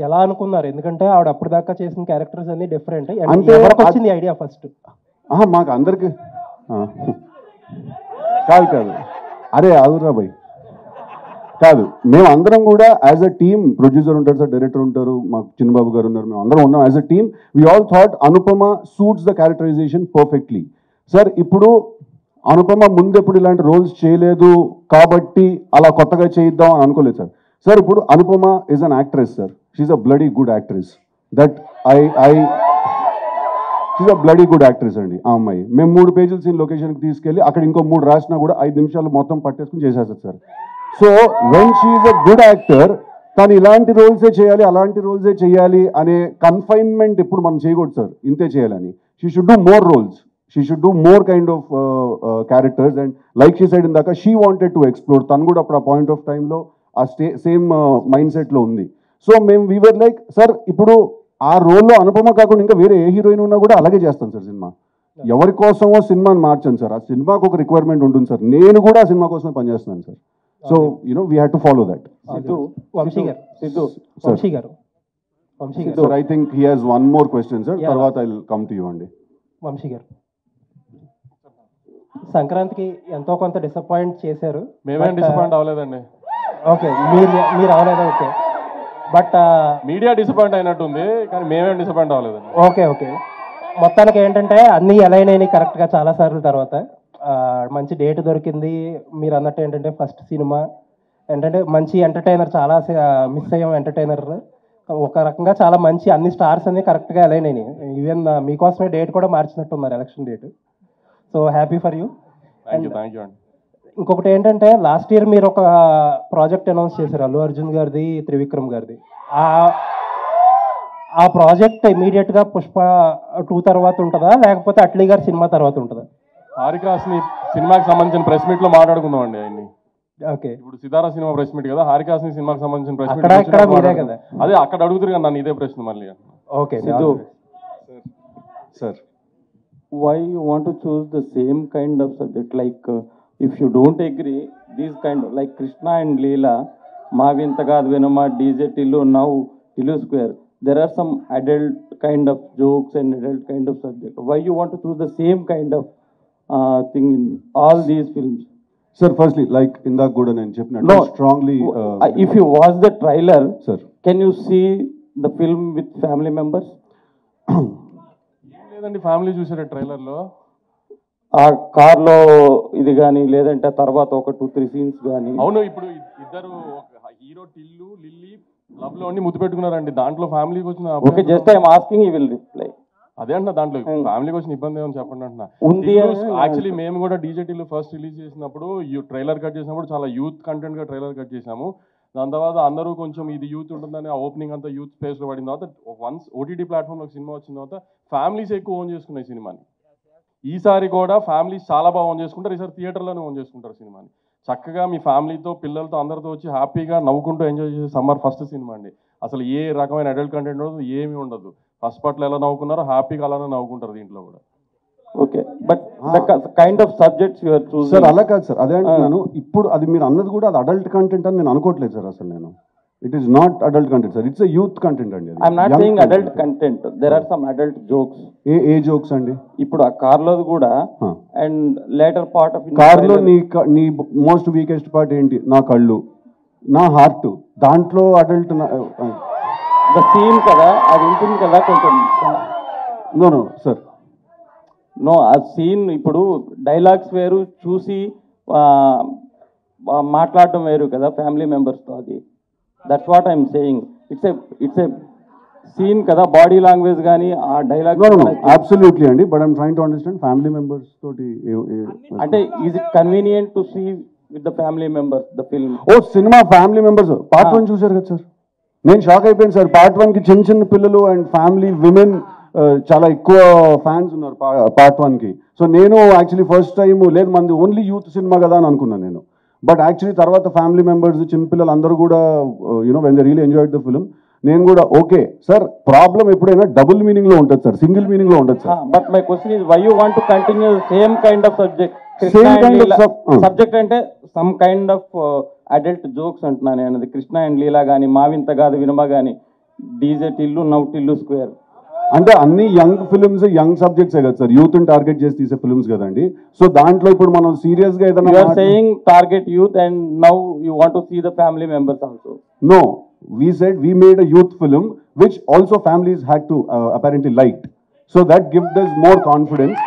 S11: ఎలా అనుకున్నారు? ఎందుకంటే ఆవిడ అప్పుడు దాకా చేసిన క్యారెక్టర్స్ అన్ని డిఫరెంట్.
S3: అంటే
S11: ఎవరికి వచ్చింది ఐడియా ఫస్ట్?
S3: మాకు అందరికి కాదు అరే ఆదురా భయ్ కాదు, మేము అందరం కూడా యాజ్ అ టీమ్, ప్రొడ్యూసర్ ఉంటారు సార్, డైరెక్టర్ ఉంటారు, మాకు చిన్నబాబు గారు ఉన్నారు, మేము అందరం ఉన్నాం as a team. We all thought Anupama suits the characterisation perfectly. Sir ఇప్పుడు అనుపమ ముందెప్పుడు ఇలాంటి రోల్స్ చేయలేదు కాబట్టి అలా కొత్తగా చేయిద్దాం అని అనుకోలేదు సార్. సార్ ఇప్పుడు Anupama is an actress sir, she's a bloody good actress. That she's a bloody good actress అండి ఆ అమ్మాయి. మేము 3 పేజీల సీన్ లొకేషన్కి తీసుకెళ్ళి అక్కడ ఇంకో 3 రాసినా కూడా 5 నిమిషాలు మొత్తం పట్టేసుకుని చేసేస్తారు sir. So when she's a good actor, తను ఇలాంటి రోల్సే చేయాలి అలాంటి రోల్సే చేయాలి అనే కన్ఫైన్మెంట్ ఎప్పుడు మనం చేయకూడదు సార్, ఇంతే చేయాలని. She should do more roles, she should do more kind of characters. And like she said ఇందాక షీ వాంటెడ్ టు ఎక్స్ప్లోర్, తను కూడా అప్పుడు ఆ పాయింట్ ఆఫ్ టైంలో ఆ సేమ్ మైండ్ సెట్లో ఉంది. సో మేము వీవర్ లైక్ సార్ ఇప్పుడు ఆ రోల్లో అనుపమ కాకుండా ఇంకా వేరే ఏ హీరోయిన్ ఉన్నా కూడా అలాగే చేస్తాను సార్ సినిమా. ఎవరి కోసమో సినిమాని మార్చాను సార్, ఆ సినిమాకు ఒక రిక్వైర్మెంట్ ఉంటుంది సార్, నేను కూడా ఆ సినిమా కోసమే పనిచేస్తున్నాను sir. So we had to follow that. Sir I think he has one more question sir, తర్వాత I will come to you అండి.
S11: వంశీ గారు, సంక్రాంతికి ఎంతో కొంత డిసప్పాయింట్ చేశారు.
S2: మేమేం డిసప్పాయింట్ అవ్వలేదండి.
S11: ఓకే, మీరు అవ్వలేదు. ఓకే, బట్
S2: మీడియా డిసప్పాయింట్ అయినట్టుంది, కానీ మేమేం డిసప్పాయింట్ అవ్వలేదండి.
S11: ఓకే మొత్తానికి ఏంటంటే అన్నీ అలైన్ అయినాయి కరెక్ట్గా చాలా సార్లు. తర్వాత మంచి డేట్ దొరికింది. మీరు అన్నట్టు ఏంటంటే ఫస్ట్ సినిమా ఏంటంటే మంచి ఎంటర్టైనర్, చాలా మిస్ అయ్యాం ఎంటర్టైనర్. ఒక రకంగా చాలా మంచి అన్ని స్టార్స్ అన్ని కరెక్ట్గా అలైన్ అయినాయి. ఈవెన్ మీకోసమే డేట్ కూడా మార్చినట్టున్నారు, election date. So happy for you.
S2: Thank you అండి.
S11: ఇంకొకటి ఏంటంటే లాస్ట్ ఇయర్ మీరు ఒక ప్రాజెక్ట్ అనౌన్స్ చేశారు, అల్లు అర్జున్ గారిది, త్రివిక్రమ్ గారిది. ఆ ప్రాజెక్ట్ ఇమీడియట్గా పుష్ప 2 తర్వాత ఉంటుందా, లేకపోతే అట్లీ గారి సినిమా తర్వాత ఉంటుందా?
S2: హారికాస్ని సినిమాకి సంబంధించిన ప్రెస్ మీట్లో మాట్లాడుకుందాం అండి ఆయన్ని.
S11: ఓకే,
S2: ఇప్పుడు సితారా సినిమా ప్రెస్ మీట్ కదా, హారికాస్ని సినిమాకి సంబంధించిన ప్రెస్ మీట్
S11: కదా.
S2: అదే అక్కడ అడుగుతారు కదా నన్ను ఇదే ప్రశ్న మళ్ళీ.
S11: Okay
S10: sir, why you want to choose the same kind of subject? Like if you don't agree, these kind of like Krishna and Leela, Maavintagad Venama, DJ Tillu, now Tillu Square, there are some adult kind of jokes and adult kind of subject. Why you want to choose the same kind of thing in all these films?
S3: Sir, firstly, like indak kuda nenu cheppinattu strongly
S10: if you watch the trailer,
S3: sir,
S10: can you see the film with family members?
S2: లేదండి, family చూసారా ట్రైలర్లో?
S10: ఆ కార్లో ఇది కానీ లేదంటే తర్వాత ఒక 2-3 సీన్స్ కానీ.
S2: అవును, ఇప్పుడు ఇద్దరు హీరో టిల్లు లిల్లీ లవ్ లో అన్ని ముద్దు పెట్టుకున్నారండి. దాంట్లో ఫ్యామిలీకి వచ్చిన
S10: okay, just I'm asking, you will reply.
S2: అదే అంటున్నా, దాంట్లో ఫ్యామిలీకి వచ్చిన ఇబ్బంది ఏమని చెప్పండి అంటున్నా. యాక్చువల్లీ మేము కూడా డీజే టిల్లు ఫస్ట్ రిలీజ్ చేసినప్పుడు ట్రైలర్ కట్ చేసినప్పుడు చాలా యూత్ కంటెంట్ గా ట్రైలర్ కట్ చేసాము. దాని తర్వాత అందరూ కొంచెం ఇది యూత్ ఉంటుందని ఆ ఓపెనింగ్ అంతా యూత్ స్పేస్లో పడిన తర్వాత వన్స్ ఓటీటీ ప్లాట్ఫామ్లో సినిమా వచ్చిన తర్వాత ఫ్యామిలీస్ ఎక్కువ ఓన్ చేసుకున్నాయి సినిమాని. ఈసారి కూడా ఫ్యామిలీస్ చాలా బాగా ఓన్ చేసుకుంటారు, ఈసారి థియేటర్లోనే ఓన్ చేసుకుంటారు సినిమాని. చక్కగా మీ ఫ్యామిలీతో పిల్లలతో అందరితో వచ్చి హ్యాపీగా నవ్వుకుంటూ ఎంజాయ్ చేసే సమ్మర్ ఫస్ట్ సినిమా అండి. అసలు ఏ రకమైన అడల్ట్ కంటెంట్ ఉండదు, ఏమీ ఉండదు. ఫస్ట్ పార్ట్లో ఎలా నవ్వుకున్నారో హ్యాపీగా అలానే నవ్వుకుంటారు దీంట్లో కూడా.
S10: Okay, but kind of subjects you are choosing.
S3: Sir అలా కాదు సార్, అదే అంటున్నాను. ఇప్పుడు అది మీరు అన్నది కూడా అది అడల్ట్ కంటెంట్ అని నేను అనుకోవట్లేదు సార్. అసలు నేను it is not adult content sir, it's youth content అండి.
S10: I'm not saying adult content, there are some adult jokes.
S3: ఏ జోక్స్ అండి?
S10: ఇప్పుడు ఆ కార్లో కూడా అండ్ లేటర్ పార్ట్ ఆఫ్
S3: కార్లో నీ మోస్ట్ వీకెస్ట్ పార్ట్ ఏంటి? నా కళ్ళు, నా హార్ట్, దాంట్లో అడల్ట్
S10: ద సీన్ కదా, అది ఉంటుంది కదా కొంచెం.
S3: నో సార్,
S10: నో, ఆ సీన్ ఇప్పుడు డైలాగ్స్ వేరు, చూసి మాట్లాడటం వేరు కదా ఫ్యామిలీ మెంబర్స్తో. అది
S12: that's what I'm saying. It's a scene కదా, బాడీ లాంగ్వేజ్ కానీ ఆ డైలాగ్
S3: అబ్సల్యూట్లీ అండి. But I'm trying to understand family members తోటి
S12: అంటే is it convenient to see with the family members the film?
S3: ఓ సినిమా ఫ్యామిలీ మెంబర్స్ పార్ట్ 1 చూసారు కదా సార్, నేను షాక్ అయిపోయాను సార్. పార్ట్ 1 కి చిన్న చిన్న పిల్లలు అండ్ ఫ్యామిలీ విమెన్ చాలా ఎక్కువ ఫ్యాన్స్ ఉన్నారు పార్ట్ 1 కి. సో నేను యాక్చువల్లీ ఫస్ట్ టైం లేదు మంది ఓన్లీ యూత్ సినిమా కదా అని అనుకున్నాను నేను. బట్ యాక్చువల్లీ తర్వాత ఫ్యామిలీ మెంబర్స్ చిన్నపిల్లలు అందరూ కూడా you know when they really enjoyed the film. నేను కూడా ఓకే సార్, ప్రాబ్లం ఎప్పుడైనా డబుల్ మీనింగ్ లో ఉంటుంది సార్, సింగిల్ మీనింగ్ లో ఉంటుంది sir.
S12: But my question is why you want to continue same kind of subject? Subject అంటే some kind of adult jokes అంటున్నాను నేను. అది కృష్ణ అండ్ లీలా కానీ, మావింత కాదు వినుమ కానీ, DJ Tillu now Tillu square
S3: అంటే అన్ని యంగ్ ఫిల్మ్స్ యంగ్ సబ్జెక్ట్సే కదా సార్, యూత్ టార్గెట్ చేసి తీసే ఫిల్మ్స్ కదండి. సో దాంట్లో ఇప్పుడు మనం సీరియస్ గా ఏదైనా
S12: saying target youth and now you want to see the family members also.
S3: No, we said we made a youth film which also families had to apparently liked, so that gives us more confidence.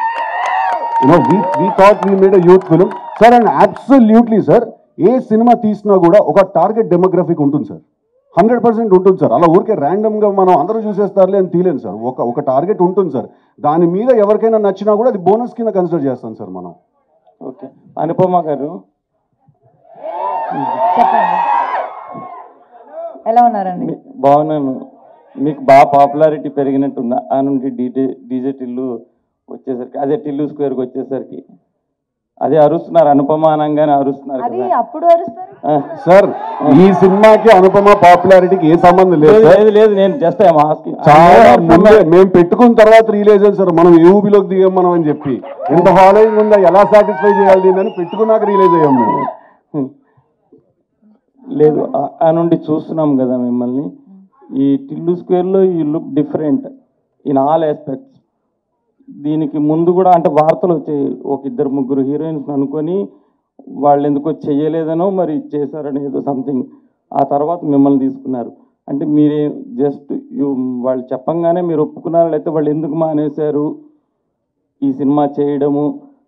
S3: You know, we thought we made a youth film sir, and absolutely sir, A cinema తీసినా కూడా ఒక target demographic ఉంటుంది sir, 100% ఉంటుంది sir. అలా ఊరికే random గా మనం అందరూ చూసేస్తారులే అని తీలేను సార్. ఒక టార్గెట్ ఉంటుంది సార్, దాని మీద ఎవరికైనా నచ్చినా కూడా అది బోనస్ కింద కన్సిడర్ చేస్తాం సార్ మనం.
S12: ఓకే, అనుపమ గారు
S5: చెప్పండి, ఎలా ఉన్నారండి?
S12: బాగున్నాను. మీకు బాగా పాపులారిటీ పెరిగినట్టుందా ఆ నుండి డీజే టిల్లు వచ్చేసరికి, అదే టిల్లు స్క్వేర్కి వచ్చేసరికి? అదే అరుస్తున్నారు, అనుపమ అనగానే అరుస్తున్నారు
S5: అది
S12: కదా.
S5: అప్పుడు అరుస్తారు
S3: సార్. ఈ సినిమాకి అనుపమ పాపులారిటీకి ఏ సంబంధం లేదు.
S12: లేదు, నేను జస్ట్
S3: చాలా ముందే మేము పెట్టుకున్న తర్వాత రిలీజ్ అయ్యింది సార్. మనం యూబీలోకి దిగాం మనం అని చెప్పి, ఎంత ఫాలోయింగ్ ఉందా, ఎలా సాటిస్ఫై చేయాలి అని పెట్టుకున్నాక రిలీజ్ అయ్యాం మేము.
S12: లేదు, ఆ నుండి చూస్తున్నాం కదా మిమ్మల్ని. ఈ టిల్లు స్క్వేర్లో you look different in all aspects. దీనికి ముందు కూడా అంటే వార్తలు వచ్చాయి, ఒక ఇద్దరు ముగ్గురు హీరోయిన్స్ అనుకొని వాళ్ళు ఎందుకో చెయ్యలేదనో మరి చేశారని ఏదో సంథింగ్. ఆ తర్వాత మిమ్మల్ని తీసుకున్నారు. అంటే మీరే జస్ట్ వాళ్ళు చెప్పంగానే మీరు ఒప్పుకున్నారు, లేకపోతే వాళ్ళు ఎందుకు మానేశారు ఈ సినిమా చేయడము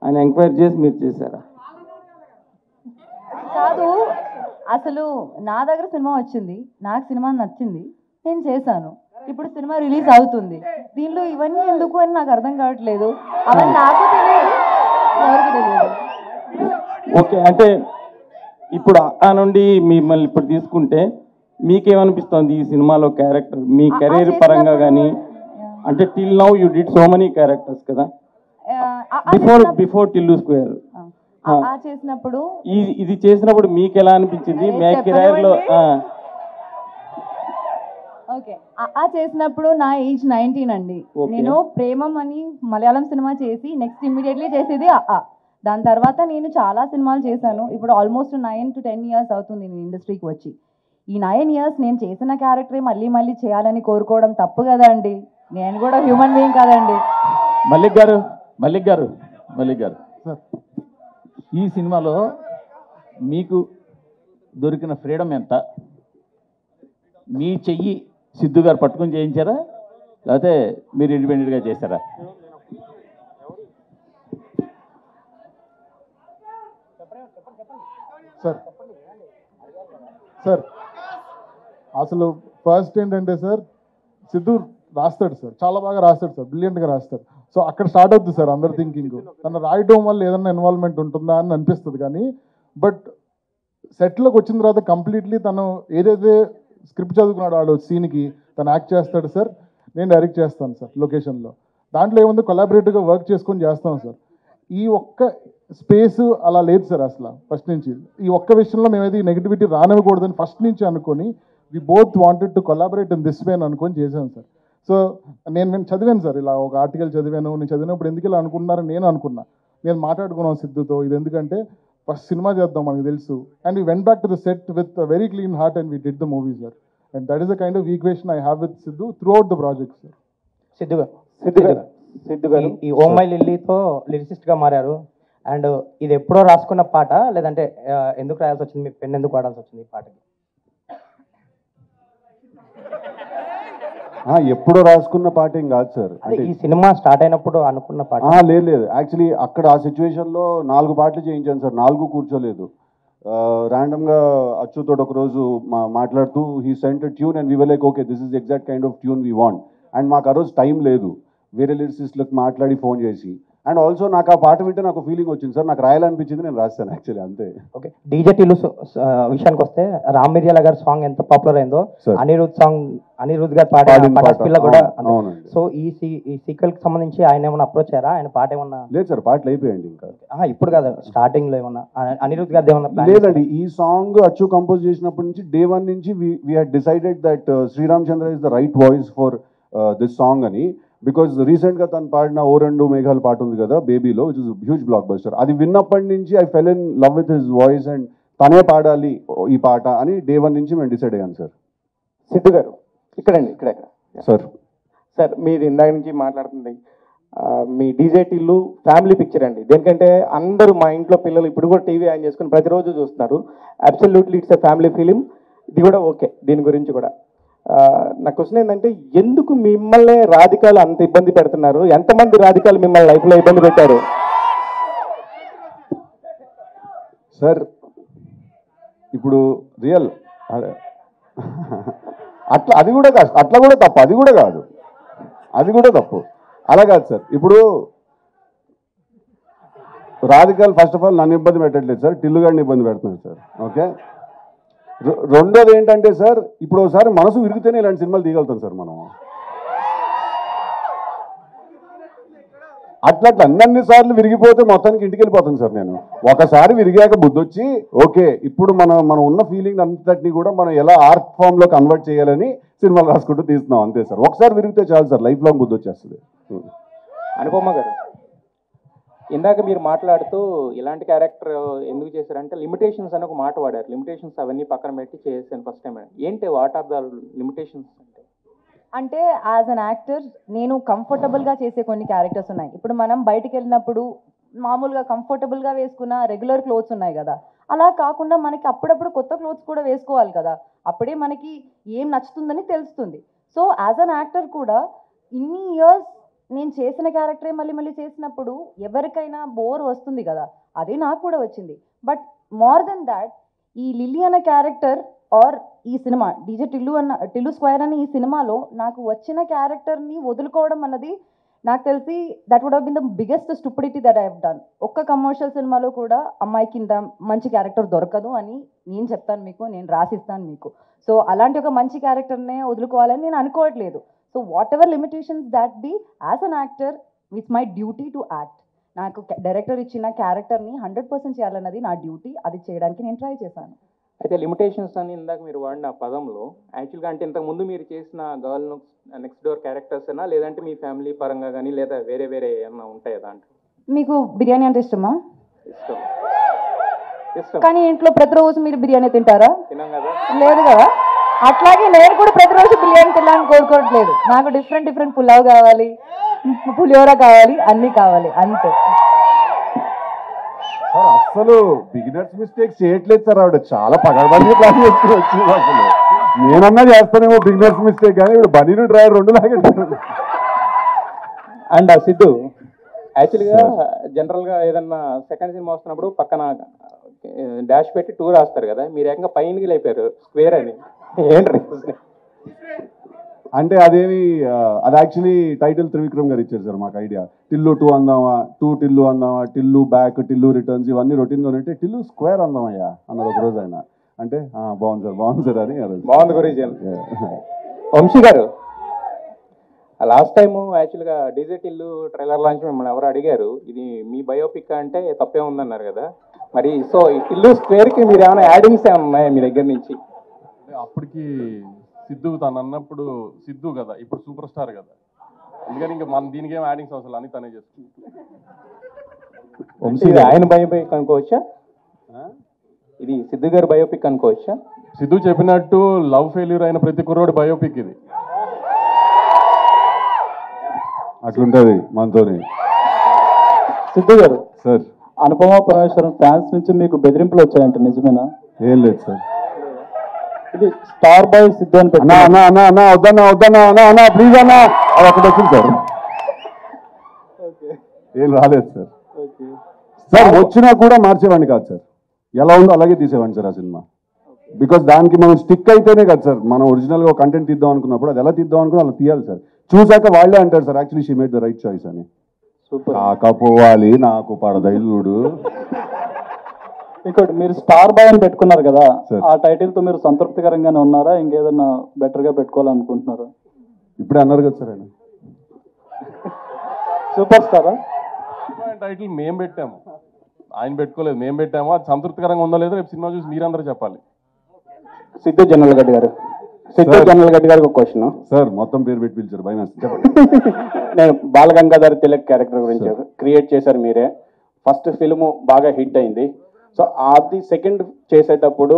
S12: అని ఎంక్వైరీ చేసి మీరు చేశారా?
S5: కాదు, అసలు నా దగ్గర సినిమా వచ్చింది, నాకు సినిమా నచ్చింది, నేను చేశాను. ఇప్పుడు సినిమా రిలీజ్ అవుతుంది, దీనిలో ఇవన్నీ ఎందుకు అని నాకు అర్థం కావట్లేదు. అవన్నీ నాకు తెలియదు, ఎవరికి తెలియదు.
S12: ఓకే, అంటే ఇప్పుడు ఆ నుండి మిమ్మల్ని ఇప్పుడు తీసుకుంటే మీకేమనిపిస్తుంది ఈ సినిమాలో క్యారెక్టర్ మీ కెరీర్ పరంగా కానీ? అంటే till now you did so many characters కదా, బిఫోర్ టిల్లు స్క్వేర్
S5: చేసినప్పుడు
S12: ఇది చేసినప్పుడు మీకు ఎలా అనిపించింది మీ కెరీర్ లో?
S5: ఓకే, చేసినప్పుడు నా ఏజ్ 19 అండి. నేను ప్రేమం అని మలయాళం సినిమా చేసి నెక్స్ట్ ఇమ్మీడియట్లీ చేసేది దాని తర్వాత నేను చాలా సినిమాలు చేశాను. ఇప్పుడు ఆల్మోస్ట్ 9 to 10 years అవుతుంది నేను ఇండస్ట్రీకి వచ్చి. ఈ 9 years నేను చేసిన క్యారెక్టరే మళ్ళీ మళ్ళీ చేయాలని కోరుకోవడం తప్పు కదా అండి. నేను కూడా హ్యూమన్ బీయింగ్ కదండి.
S10: మల్లిక్ గారు ఈ సినిమాలో మీకు దొరికిన ఫ్రీడమ్ ఎంత? మీ చెయ్యి సిద్ధు గారు పట్టుకొని చేయించారా, లేకపోతే మీరు ఇండిపెండెంట్గా చేశారా?
S8: సార్ అసలు ఫస్ట్ ఏంటంటే సార్, సిద్ధు రాస్తాడు సార్, చాలా బాగా రాస్తాడు సార్, బ్రిలియంట్గా రాస్తాడు. సో అక్కడ స్టార్ట్ అవుతుంది సార్ అందరు థింకింగ్. తను రాయడం వల్ల ఏదైనా ఇన్వాల్వ్మెంట్ ఉంటుందా అని అనిపిస్తుంది, కానీ బట్ సెట్లోకి వచ్చిన తర్వాత కంప్లీట్లీ తను ఏదైతే స్క్రిప్ట్ చదువుకున్నాడు వాడు సీన్కి తను యాక్ట్ చేస్తాడు సార్, నేను డైరెక్ట్ చేస్తాను సార్ లొకేషన్లో. దాంట్లో ఏముంది, కొలాబరేటివ్గా వర్క్ చేసుకొని చేస్తాం సార్. ఈ ఒక్క స్పేస్ అలా లేదు సార్ అసలు ఫస్ట్ నుంచి. ఈ ఒక్క విషయంలో మేమైతే ఈ నెగిటివిటీ రానివ్వకూడదని ఫస్ట్ నుంచి అనుకొని we both wanted to collaborate in this way అని అనుకొని చేశాను సార్. సో నేను చదివాను సార్, ఇలా ఒక ఆర్టికల్ చదివాను. నేను చదివినప్పుడు ఎందుకు ఇలా అనుకుంటున్నారని నేను అనుకున్నా. నేను మాట్లాడుకున్నాను సిద్ధుతో, ఇది ఎందుకంటే ఫస్ట్ సినిమా చేద్దాం మనకు తెలుసు. And we went back to the set with very clean heart and we did the movie sir. And that is the kind of equation I have with Siddhu through out the project sir.
S11: Siddhu గారు ఈ oh my లిల్లీతో లిరిసిస్ట్గా మారారు. And ఇది ఎప్పుడో రాసుకున్న పాట, లేదంటే ఎందుకు రాయాల్సి వచ్చింది, మీ పెన్ ఎందుకు వాడాల్సి వచ్చింది ఈ పాటకి?
S3: ఎప్పుడో రాసుకున్న పాట ఏం కాదు సార్.
S11: అంటే ఈ సినిమా స్టార్ట్ అయినప్పుడు అనుకున్న పాట?
S3: లేదు యాక్చువల్లీ అక్కడ ఆ సిచ్యువేషన్లో 4 పాటలు చేయించాను సార్, 4 కూర్చోలేదు. ర్యాండమ్గా అచ్చుతో ఒకరోజు మాట్లాడుతూ he sent tune and we were like okay this is exact kind of tune we want. And మాకు ఆ రోజు టైం లేదు, వేరే లిరిసిస్ట్లకు మాట్లాడి ఫోన్ చేసి. అండ్ ఆల్సో నాకు ఆ పాట వింటే నాకు ఫీలింగ్ వచ్చింది సార్, నాకు రాయాలనిపించింది, నేను రాస్తాను యాక్చువల్లీ అంతే.
S13: ఓకే, డీజే టిల్లు విషయానికి వస్తే రామ్ మిర్యాల గారి సాంగ్ ఎంత పాపులర్ అయిందో అనిరుద్ గారు పాడిన పిల్ల కూడా. సో ఈ సీక్వెల్ కి సంబంధించి ఆయన ఏమన్నా అప్రోచ్ అయ్యారా? ఆయన పాట ఏమన్నా?
S3: లేదు సార్, పాటలు అయిపోయాయండి ఇంకా.
S13: ఇప్పుడు కాదు, స్టార్టింగ్ లో ఏమన్నా అనిరుద్ గారిది ఏమన్నా?
S3: లేదండి, ఈ సాంగ్ అచ్చు కంపోజ్ చేసినప్పటి నుంచి డే వన్ నుంచి we had decided that Sriram Chandra is the right voice for this song అని. బికాజ్ రీసెంట్గా తను పాడిన ఓ రెండు మేఘాలు పాట ఉంది కదా బేబీలో, which is huge blockbuster. అది విన్నప్పటి నుంచి I fell in love with his voice and తనే పాడాలి ఈ పాట అని డే వన్ నుంచి మేము డిసైడ్ అయ్యాను సార్.
S7: సిద్ధు గారు ఇక్కడండి, ఇక్కడ
S3: సార్.
S7: సార్ మీరు ఇందాక నుంచి మాట్లాడుతుంది మీ డీజే టిల్లు ఫ్యామిలీ పిక్చర్ అండి. దేనికంటే అందరూ మా ఇంట్లో పిల్లలు ఇప్పుడు కూడా టీవీ ఆన్ చేసుకుని ప్రతిరోజు చూస్తున్నారు. Absolutely it's a family film. ఇది కూడా ఓకే, దీని గురించి కూడా నా క్వశ్చన్ ఏంటంటే, ఎందుకు మిమ్మల్ని రాధికాలు అంత ఇబ్బంది పెడుతున్నారు? ఎంతమంది రాధికాలు మిమ్మల్ని లైఫ్లో ఇబ్బంది పెట్టారు?
S3: సార్ ఇప్పుడు రియల్ అట్లా అది కూడా కాదు, అట్లా కూడా తప్పు, అది కూడా కాదు, అది కూడా తప్పు, అలా కాదు సార్. ఇప్పుడు రాధికాలు ఫస్ట్ ఆఫ్ ఆల్ నన్ను ఇబ్బంది పెట్టట్లేదు సార్, టిల్లు గారిని ఇబ్బంది పెడుతున్నారు సార్. ఓకే, రెండోది ఏంటంటే సార్, ఇప్పుడు ఒకసారి మనసు విరిగితేనే ఇలాంటి సినిమాలు తీయగలుగుతాం సార్ మనం. అట్లా అన్ని సార్లు విరిగిపోతే మొత్తానికి ఇంటికి వెళ్ళిపోతాను సార్ నేను. ఒకసారి విరిగాక బుద్ధి వచ్చి ఓకే ఇప్పుడు మనం ఉన్న ఫీలింగ్ అంతటిని కూడా మనం ఎలా ఆర్ట్ ఫామ్ లో కన్వర్ట్ చేయాలని సినిమాలు రాసుకుంటూ తీస్తున్నాం అంతే సార్. ఒకసారి విరిగితే చాలు సార్, లైఫ్ లాంగ్ బుద్ధి వచ్చేస్తుంది.
S11: అనుపమ గారు, ఇందాక మీరు మాట్లాడుతూ ఇలాంటి క్యారెక్టర్ ఎందుకు చేశారంటే లిమిటేషన్స్ అని ఒక మాట వాడారు. లిమిటేషన్స్ అవన్నీ పక్కన పెట్టి చేశాను ఫస్ట్ టైం. ఏంటి వాట్ ఆర్ ద లిమిటేషన్స్?
S5: అంటే యాజ్ అన్ యాక్టర్ నేను కంఫర్టబుల్గా చేసే కొన్ని క్యారెక్టర్స్ ఉన్నాయి. ఇప్పుడు మనం బయటికి వెళ్ళినప్పుడు మామూలుగా కంఫర్టబుల్గా వేసుకున్న రెగ్యులర్ క్లోత్స్ ఉన్నాయి కదా, అలా కాకుండా మనకి అప్పుడప్పుడు కొత్త క్లోత్స్ కూడా వేసుకోవాలి కదా, అప్పుడే మనకి ఏం నచ్చుతుందని తెలుస్తుంది. సో యాజ్ అన్ యాక్టర్ కూడా ఇన్ని ఇయర్స్ నేను చేసిన క్యారెక్టరే మళ్ళీ మళ్ళీ చేసినప్పుడు ఎవరికైనా బోర్ వస్తుంది కదా, అదే నాకు కూడా వచ్చింది. బట్ మోర్ దెన్ దాట్, ఈ లిల్లీ అన్న క్యారెక్టర్ ఆర్ ఈ సినిమా టిల్లు స్క్వేర్ అనే ఈ సినిమాలో నాకు వచ్చిన క్యారెక్టర్ని వదులుకోవడం అన్నది నాకు తెలిసి that would have been the biggest stupidity that I have done. ఒక్క కమర్షియల్ సినిమాలో కూడా అమ్మాయికి ఇంత మంచి క్యారెక్టర్ దొరకదు అని నేను చెప్తాను మీకు, నేను రాసిస్తాను మీకు. సో అలాంటి ఒక మంచి క్యారెక్టర్నే వదులుకోవాలని నేను అనుకోవట్లేదు. So whatever limitations that be, as an actor it's my duty to act. నాకు డైరెక్టర్ ఇచ్చిన క్యారెక్టర్ని 100% చేయాలన్నది నా డ్యూటీ, అది చేయడానికి నేను ట్రై చేశాను.
S11: అయితే లిమిటేషన్స్ అని ఇందాక మీరు వాడిన పదంలో యాక్చువల్గా అంటే ఇంతకుముందు మీరు చేసిన గర్ల్ నెక్స్ట్ డోర్ క్యారెక్టర్స్ అయినా, లేదంటే మీ ఫ్యామిలీ పరంగా కానీ, లేదా వేరే వేరే ఏమన్నా ఉంటాయా దాంట్లో?
S5: మీకు బిర్యానీ అంటే ఇష్టమా?
S11: ఇష్టం.
S5: కానీ ఇంట్లో ప్రతిరోజు మీరు బిర్యానీ తింటారా?
S11: తినాం కదా.
S5: లేదు కదా. అట్లాగే నేను కూడా ప్రతిరోజు బిర్యానీ తినాలని కోరుకోవట్లేదు. నాకు డిఫరెంట్ పులావ్ కావాలి, పులిహోర కావాలి, అన్నీ కావాలి, అంతే.
S3: సార్ అసలు బిగినర్స్ మిస్టేక్స్ చేయట్లేదు సార్, ఆవిడ చాలా పగడబంది ప్లాన్ చేసుకుని వచ్చింది. అసలు నేనన్నా చేస్తానేమో బిగినర్స్ మిస్టేక్, కానీ ఇప్పుడు బనీను డ్రైవర్ రెండు లాగే.
S11: అండ్ సిద్ధు, యాక్చువల్గా జనరల్గా ఏదన్నా సెకండ్ సినిమా వస్తున్నప్పుడు పక్కన డాష్ పెట్టి టూర్ రాస్తారు కదా, మీరు ఏకంగా పైనకి లేపారు స్క్వేర్ అని, ఏంటి?
S3: అంటే అదేమి అది యాక్చువల్లీ టైటిల్ త్రివిక్రమ్ గారు ఇచ్చారు సార్ మాకు ఐడియా. టిల్లు 2 అందామా, 2 టిల్లు అందామా, టిల్లు బ్యాక్, టిల్లు రిటర్న్స్, ఇవన్నీ రొటీన్గా ఉంటే టిల్లు స్క్వేర్ అందామయ్యా అన్నారు ఒక రోజు ఆయన. అంటే బాగుంది సార్ అని.
S11: బాగుంది గురించి. వంశీ గారు, లాస్ట్ టైము యాక్చువల్గా డీజే టిల్లు ట్రైలర్ లాంచ్ మిమ్మల్ని ఎవరు అడిగారు, ఇది మీ బయోపిక్ అంటే తప్పే ఉందన్నారు కదా, మరి సో ఈ టిల్లు స్క్వేర్కి మీరు ఏమైనా యాడింగ్స్ ఏమైనా ఉన్నాయా మీ దగ్గర నుంచి?
S2: అప్పటికి సిద్ధు తను అన్నప్పుడు సిద్ధు కదా, ఇప్పుడు సూపర్ స్టార్ కదా, అందుకని ఇంకా మన దీనికి ఏం యాడింగ్స్ అవసరం అని తనే
S11: చేస్తుంది. ఆయన బయోపిక్ అనుకోవచ్చా? ఇది సిద్ధు గారి బయోపిక్ అనుకోవచ్చా?
S2: సిద్ధు చెప్పినట్టు లవ్ ఫెయిల్యూర్ అయిన ప్రతి కుర్రోడు బయోపిక్ ఇది.
S3: అట్లుంటది మనతోని.
S12: సిద్ధు గారు,
S3: సార్
S12: అనుపమ పరమేశ్వరం ఫ్యాన్స్ నుంచి మీకు బెదిరింపులు వచ్చాయంట, నిజమేనా?
S3: ఏం లేదు సార్.
S12: ఇది స్టార్ బాయ్ సిద్ధు అని
S3: వద్దన్నా అన్నా ప్లీజ్ అన్నా, అది ఒకటి వచ్చింది సార్. ఏం రాలేదు సార్. సార్ వచ్చినా కూడా మార్చేవాడిని కాదు సార్. ఎలా ఉందో అలాగే తీసేవాడిని సార్ ఆ సినిమా. బికాస్ దానికి మనం స్టిక్ అయితేనే కదా సార్ మనం ఒరిజినల్గా కంటెంట్ తీద్దాం అనుకున్నప్పుడు అది ఎలా తీద్దాం అనుకున్నా అలా తీయాలి సార్. చూసాక వాళ్ళే అంటారు sir actually she made the right choice అని. కాకపోవాలి నాకు పడదైలుడు.
S14: ఇంకోటి మీరు స్టార్ బాయ్ అని పెట్టుకున్నారు కదా, ఆ టైటిల్ తో మీరు సంతృప్తికరంగానే ఉన్నారా, ఇంకేదన్నా బెటర్ గా పెట్టుకోవాలనుకుంటున్నారా?
S3: ఇప్పుడే అన్నారు కదా సార్ ఆయన
S14: సూపర్ స్టారా
S2: టైటిల్ మేము పెట్టాము, ఆయన పెట్టుకోలేదు, మేము పెట్టాము. అది సంతృప్తికరంగా ఉందో లేదో రేపు సినిమా చూసి మీరందరూ చెప్పాలి.
S14: సిద్ధు జనరల్ గడ్డి గారు, సిద్ధు జనరల్ గడ్డి గారికి ఒక క్వశ్చన్
S3: సార్. మొత్తం పేరు పెట్టి పిలిచారు భయం చెప్పండి.
S14: నేను బాలగంగాధర్ తిలక్ క్యారెక్టర్ గురించి క్రియేట్ చేశారు మీరే. ఫస్ట్ ఫిల్మ్ బాగా హిట్ అయింది. సో అది సెకండ్ చేసేటప్పుడు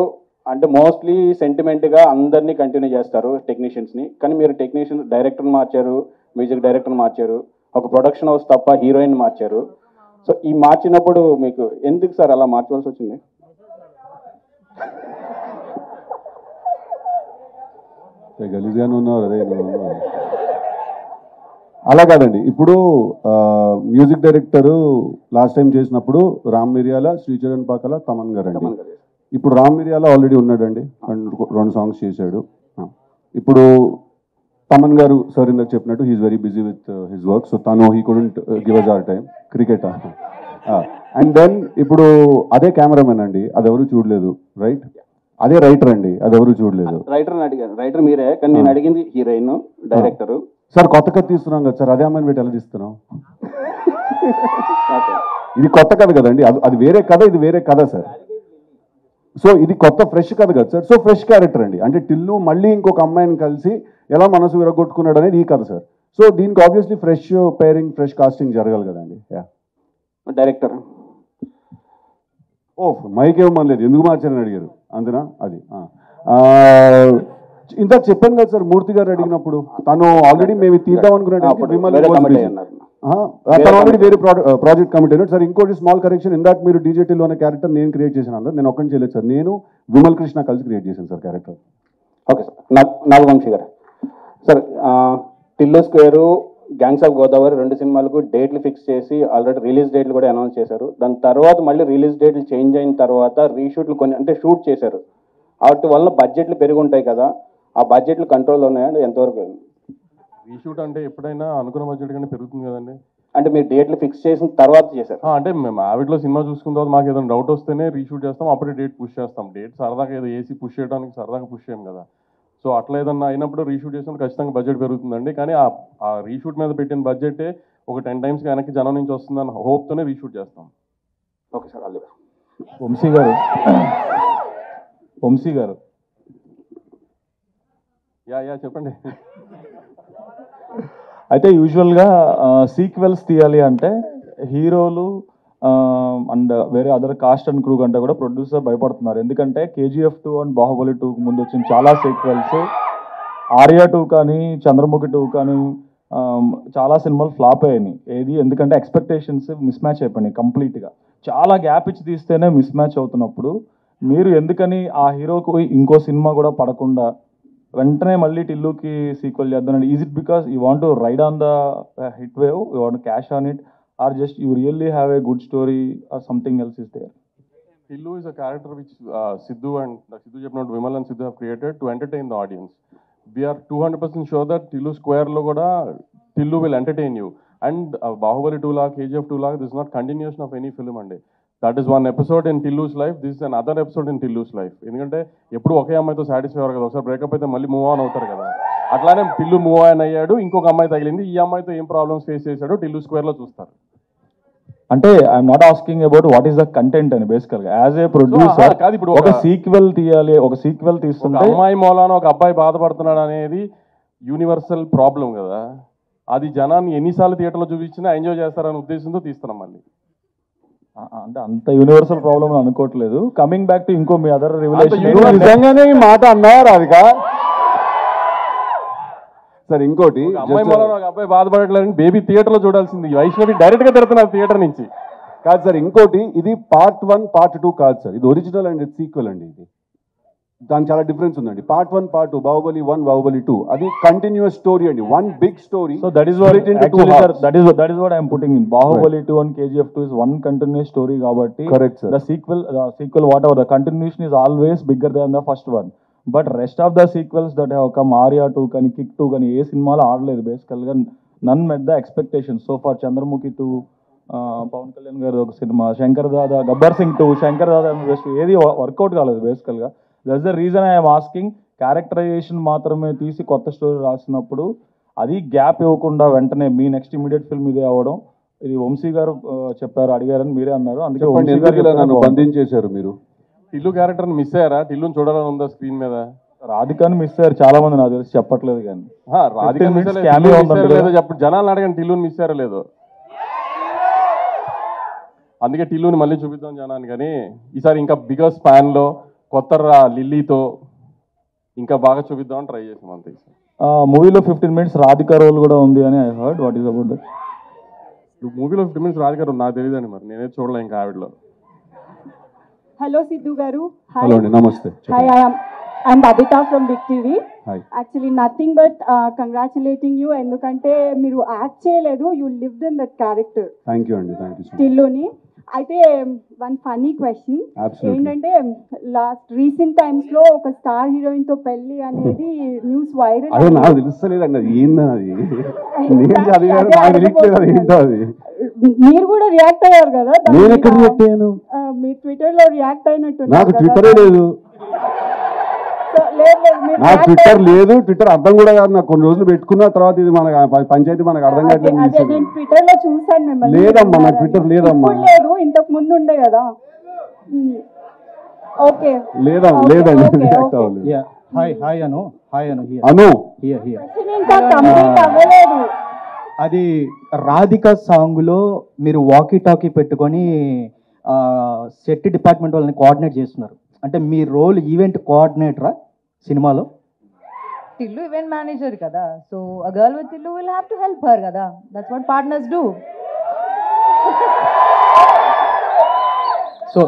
S14: అంటే మోస్ట్లీ సెంటిమెంట్గా అందరినీ కంటిన్యూ చేస్తారు టెక్నీషియన్స్ని, కానీ మీరు టెక్నీషియన్ డైరెక్టర్ని మార్చారు, మ్యూజిక్ డైరెక్టర్ని మార్చారు, ఒక ప్రొడక్షన్ హౌస్ తప్ప హీరోయిన్ మార్చారు. సో ఈ మార్చినప్పుడు మీకు ఎందుకు సార్ అలా మార్చవలసి వచ్చింది?
S3: గలీజ్గానే ఉన్నారు అదే అలా కాదండి. ఇప్పుడు మ్యూజిక్ డైరెక్టరు లాస్ట్ టైం చేసినప్పుడు రామ్ మిరియాల, శ్రీచరణ్ పాకాల, తమన్ గారు అండి. ఇప్పుడు రామ్ మిరియాల ఆల్రెడీ ఉన్నాడండి, 2 సాంగ్స్ చేశాడు. ఇప్పుడు తమన్ గారు సార్ ఇందాక చెప్పినట్టు he is very busy with his work, so తను he couldn't give us our time cricket. And then ఇప్పుడు అదే కెమెరామెన్ అండి, అది ఎవరు చూడలేదు, రైట్? అదే రైటర్ అండి, అది ఎవరు చూడలేదు.
S14: రైటర్ అడిగారు, రైటర్ మీరే, కానీ నేను అడిగింది హీరోయిన్ డైరెక్టర్.
S3: సార్ కొత్త కథ తీస్తున్నాం కదా సార్, అదే అమ్మాయిని పెట్టి ఎలా తీస్తున్నాం? ఇది కొత్త కథ కదండి, అది వేరే కథ, ఇది వేరే కథ సార్. సో ఇది కొత్త ఫ్రెష్ కథ కదా సార్. సో ఫ్రెష్ క్యారెక్టర్ అండి, అంటే టిల్లు మళ్ళీ ఇంకొక అమ్మాయిని కలిసి ఎలా మనసు విరగొట్టుకున్నాడు అనేది ఈ కథ సార్. సో దీనికి obviously fresh pairing, fresh casting జరగాలి కదండి.
S14: డైరెక్టర్
S3: మైక్ ఏమనలేదు, ఎందుకు మార్చారని అడిగారు అంతేనా? అది ఇందాక చెప్పాను కదా సార్, మూర్తి గారు అడిగినప్పుడు తను ఆల్రెడీ మేము తీద్దాం అనుకున్నాడు, తను ఆల్రెడీ వేరే ప్రాజెక్ట్ కమిట్ అయినాడు సార్. ఇంకోటి స్మాల్ కరెక్షన్, ఇందాక మీరు డీజేటీలో అనే క్యారెక్టర్ నేను క్రియేట్ చేశాను అందరు, నేను ఒక్కడిని చేయలేదు సార్, నేను విమల్ కృష్ణ కలిసి క్రియేట్ చేశాను sir character.
S14: Okay sir. Nagavamsi garu sir, Tillu square, gangs of Godavari 2 సినిమాలకు డేట్లు ఫిక్స్ చేసి ఆల్రెడీ రిలీజ్ డేట్లు కూడా అనౌన్స్ చేశారు. దాని తర్వాత మళ్ళీ రిలీజ్ డేట్లు చేంజ్ అయిన తర్వాత రీషూట్లు కొన్ని అంటే షూట్ చేశారు, వాటి వల్ల బడ్జెట్లు పెరిగి ఉంటాయి కదా, ఆ బడ్జెట్లు కంట్రోల్ ఉన్నాయండి ఎంతవరకు?
S2: రీషూట్ అంటే ఎప్పుడైనా అనుకున్న బడ్జెట్ కానీ పెరుగుతుంది కదండి.
S14: అంటే మీరు డేట్లు ఫిక్స్ చేసిన తర్వాత చేశారు?
S2: అంటే మేము ఆవిడలో సినిమా చూసుకున్న తర్వాత మాకు ఏదైనా డౌట్ వస్తేనే రీషూట్ చేస్తాం, అప్పుడే డేట్ పుష్ చేస్తాం. డేట్ సరదాగా ఏదో ఏసీ పుష్ చేయడానికి సరదాగా పుష్ చేయం కదా. సో అట్లా ఏదన్నా అయినప్పుడు రీషూట్ చేసినప్పుడు ఖచ్చితంగా బడ్జెట్ పెరుగుతుందండి. కానీ ఆ రీషూట్ మీద పెట్టిన బడ్జెటే ఒక 10 times వెనక్కి జనం నుంచి వస్తుందని హోప్తోనే రీషూట్ చేస్తాం.
S14: Okay sir. Allu
S15: Vamsi garu
S2: yeah చెప్పండి.
S15: అయితే యూజువల్గా సీక్వెల్స్ తీయాలి అంటే హీరోలు అండ్ వేరే అదర్ కాస్ట్ అండ్ క్రూ కంటే కూడా ప్రొడ్యూసర్ భయపడుతున్నారు. ఎందుకంటే KGF 2 అండ్ బాహుబలి 2 ముందు వచ్చిన చాలా సీక్వెల్స్, ఆర్యా 2 కానీ చంద్రముఖి 2 కానీ చాలా సినిమాలు ఫ్లాప్ అయ్యాయి. ఏది ఎందుకంటే ఎక్స్పెక్టేషన్స్ మిస్ మ్యాచ్ అయిపోయినాయి కంప్లీట్గా. చాలా గ్యాప్ ఇచ్చి తీస్తేనే మిస్ మ్యాచ్ అవుతున్నప్పుడు మీరు ఎందుకని ఆ హీరోకు ఇంకో సినిమా కూడా పడకుండా వెంటనే మళ్ళీ టిల్లుకి సీక్వెల్ చేద్దానండి? Is it because you want to ride on the hit wave, you want cash on it, or just you really have a good story or something else is there?
S2: Tillu is a character which Sidhu చెప్పినట్టు Vimal and Sidhu have created to entertain the audience. We are 200% sure that Tillu Square lo kuda Tillu will entertain you. And Bahubali 2 lakh, KGF 2 lakh, this is not continuation of any film andi. That is one episode in Tillu's life. This is another episode in Tillu's life. ఎందుకంటే ఎప్పుడు ఒకే అమ్మాయితో satisfy అవ్వరు కదా, ఒకసారి breakup అయితే మళ్ళీ move on అవుతారు కదా. అట్లానే టిల్లు మూవ్ ఆన్ అయ్యాడు, ఇంకొక అమ్మాయి తగిలింది, ఈ అమ్మాయితో ఏం ప్రాబ్లమ్స్ ఫేస్ చేశాడో టిల్లు స్క్వేర్ లో చూస్తారు.
S15: అంటే I'm not asking about what is the content అని, బేసికల్ గా యాజ్ ఏ ప్రొడ్యూసర్ ఒక సీక్వెల్ తీయాలి, ఒక సీక్వెల్ తీస్తుంటే
S2: అమ్మాయి మూలాన ఒక అబ్బాయి బాధపడుతున్నాడు అనేది యూనివర్సల్ ప్రాబ్లం కదా. అది జనాన్ని ఎన్నిసార్లు థియేటర్లో చూపించినా ఎంజాయ్ చేస్తారనే ఉద్దేశంతో తీస్తున్నాం. మళ్ళీ
S15: అంటే అంత యూనివర్సల్ ప్రాబ్లం అనుకోవట్లేదు. కమింగ్ బ్యాక్ టు ఇంకో మీ అదర్ రివల్యూషన్,
S3: నిజంగానే ఈ మాట అన్నారు రాధిక సార్. ఇంకోటి
S2: అమ్మాయి మూలంలో ఒక అబ్బాయి బాధపడట్లేదని బేబీ థియేటర్లో చూడాల్సింది, వైష్ణవి డైరెక్ట్ గా తిడుతున్నారు థియేటర్ నుంచి.
S3: కాదు సార్, ఇంకోటి ఇది part 1 part 2 కాదు సార్, ఇది ఒరిజినల్ అండ్ సీక్వెల్ అండి. ఇది దానికి చాలా డిఫరెన్స్ ఉందండి. పార్ట్ 1, పార్ట్ 2, బాహుబలి 1, బాహుబలి 2 అది కంటిన్యూస్ స్టోరీ అండి, one big story.
S15: So that is what actually sir, that is what I am putting in. Bahubali 2 and KGF 2 is one continuous story kabatti.
S3: Correct sir.
S15: The sequel whatever the continuation is always bigger than the first one. But rest of the sequels that have come, Arya 2 kani Kick 2 kani ఏ సినిమాలో ఆడలేదు బేసికల్ గా. None met the expectation so far. Chandramukhi 2, Pawan Kalyan garu ఒక సినిమా, శంకర్ దాదా, గబ్బర్ సింగ్ 2, శంకర్ దాదా ఏది work out కాలేదు బేసికల్ గా. That's the reason I'm asking. Characterization మాత్రమే తీసి కొత్త స్టోరీ రాసినప్పుడు అది గ్యాప్ ఇవ్వకుండా వెంటనే మీ నెక్స్ట్ ఇమీడియట్ ఫిల్మ్ ఇదే అవ్వడం, ఇది వంశీ గారు చెప్పారు, అడిగారని మీరే అన్నారు. అందుకే వంశీ గారు
S3: నన్ను బంధించేశారు మీరు.
S2: టిల్లు క్యారెక్టర్ మిస్ అయ్యారా? టిల్లుని చూడాలని ఉందా స్క్రీన్ మీద?
S15: రాధికాని మిస్ అయ్యారు చాలా మంది, నాకు తెలిసి చెప్పట్లేదు కానీ.
S2: చెప్పండి, జనాలు అడగండి టిల్లుని మిస్ అయ్యారో లేదో. అందుకే టిల్లుని మళ్ళీ చూపిద్దాం జనాన్ని. కానీ ఈసారి ఇంకా బిగ్గర్ స్పాన్ లో కొత్త లిల్లీతో ఇంకా బాగా చూపిద్దామని ట్రై చేసాం అంతే.
S15: మూవీలో 15 minutes రాధికా రోల్ కూడా ఉంది అని I heard. What is about that?
S2: మూవీలో 15 minutes రాధికా రోల్ నాకు తెలియదండి, మరి నేనే చూడలే ఇంకా ఆవిడలో.
S16: హలో సిద్ధు గారు.
S3: హలో అండి, నమస్తే.
S16: Hi, I'm Babita from Big TV.
S3: Hi.
S16: Actually nothing but congratulating you, ఎందుకంటే మీరు యాక్ట్ చేయలేదు, you lived in that character.
S3: Thank you అండి, థ్యాంక్ యూ.
S16: టిల్లుని అయితే వన్ ఫన్నీ క్వశ్చన్ ఏంటంటే, రీసెంట్ టైమ్స్ లో ఒక స్టార్ హీరోయిన్ తో పెళ్లి అనేది న్యూస్ వైరల్.
S3: అదే నాకు తెలుస్తలేదండి అది ఏందని. నేను చదివాను, నాకు తెలియట్లేదు అది ఏంటో. అది
S16: మీరు కూడా రియాక్ట్ అయ్యారు కదా.
S3: నేను ఎక్కడ రియాక్ట్ అయ్యాను?
S16: మీ ట్విట్టర్ లో రియాక్ట్ అయినట్టు.
S3: నాకు ట్విట్టరే లేదు. నాకు ట్విట్టర్ లేదు, ట్విట్టర్ అర్థం కూడా కాదు. నాకు కొన్ని రోజులు పెట్టుకున్న తర్వాత ఇది మన పంచాయతీ మనకు అర్థం కావట్లేదు.
S16: ట్విట్టర్ లో చూసాను మిమ్మల్ని.
S3: లేదమ్మా, నాకు ట్విట్టర్ లేదమ్మా.
S16: లేదు, ఇంతకు ముందు ఉండే కదా. ఓకే,
S3: లేదండి రియాక్ట్ అవ్వలేదు.
S9: హాయ్ అను.
S16: ఇంకా కంప్లీట్ అవ్వలేదు.
S9: అది రాధిక సాంగ్ లో మీరు వాకీ టాకీ పెట్టుకొని సెట్ డిపార్ట్మెంట్ వాళ్ళని కోఆర్డినేట్ చేస్తున్నారు. అంటే మీ రోల్ ఈవెంట్ కోఆర్డినేటరా సినిమాలో?
S5: టిల్లు ఈవెంట్ మేనేజర్ కదా, so a girl with Tillu will have to help her కదా. That's what partners do.
S9: So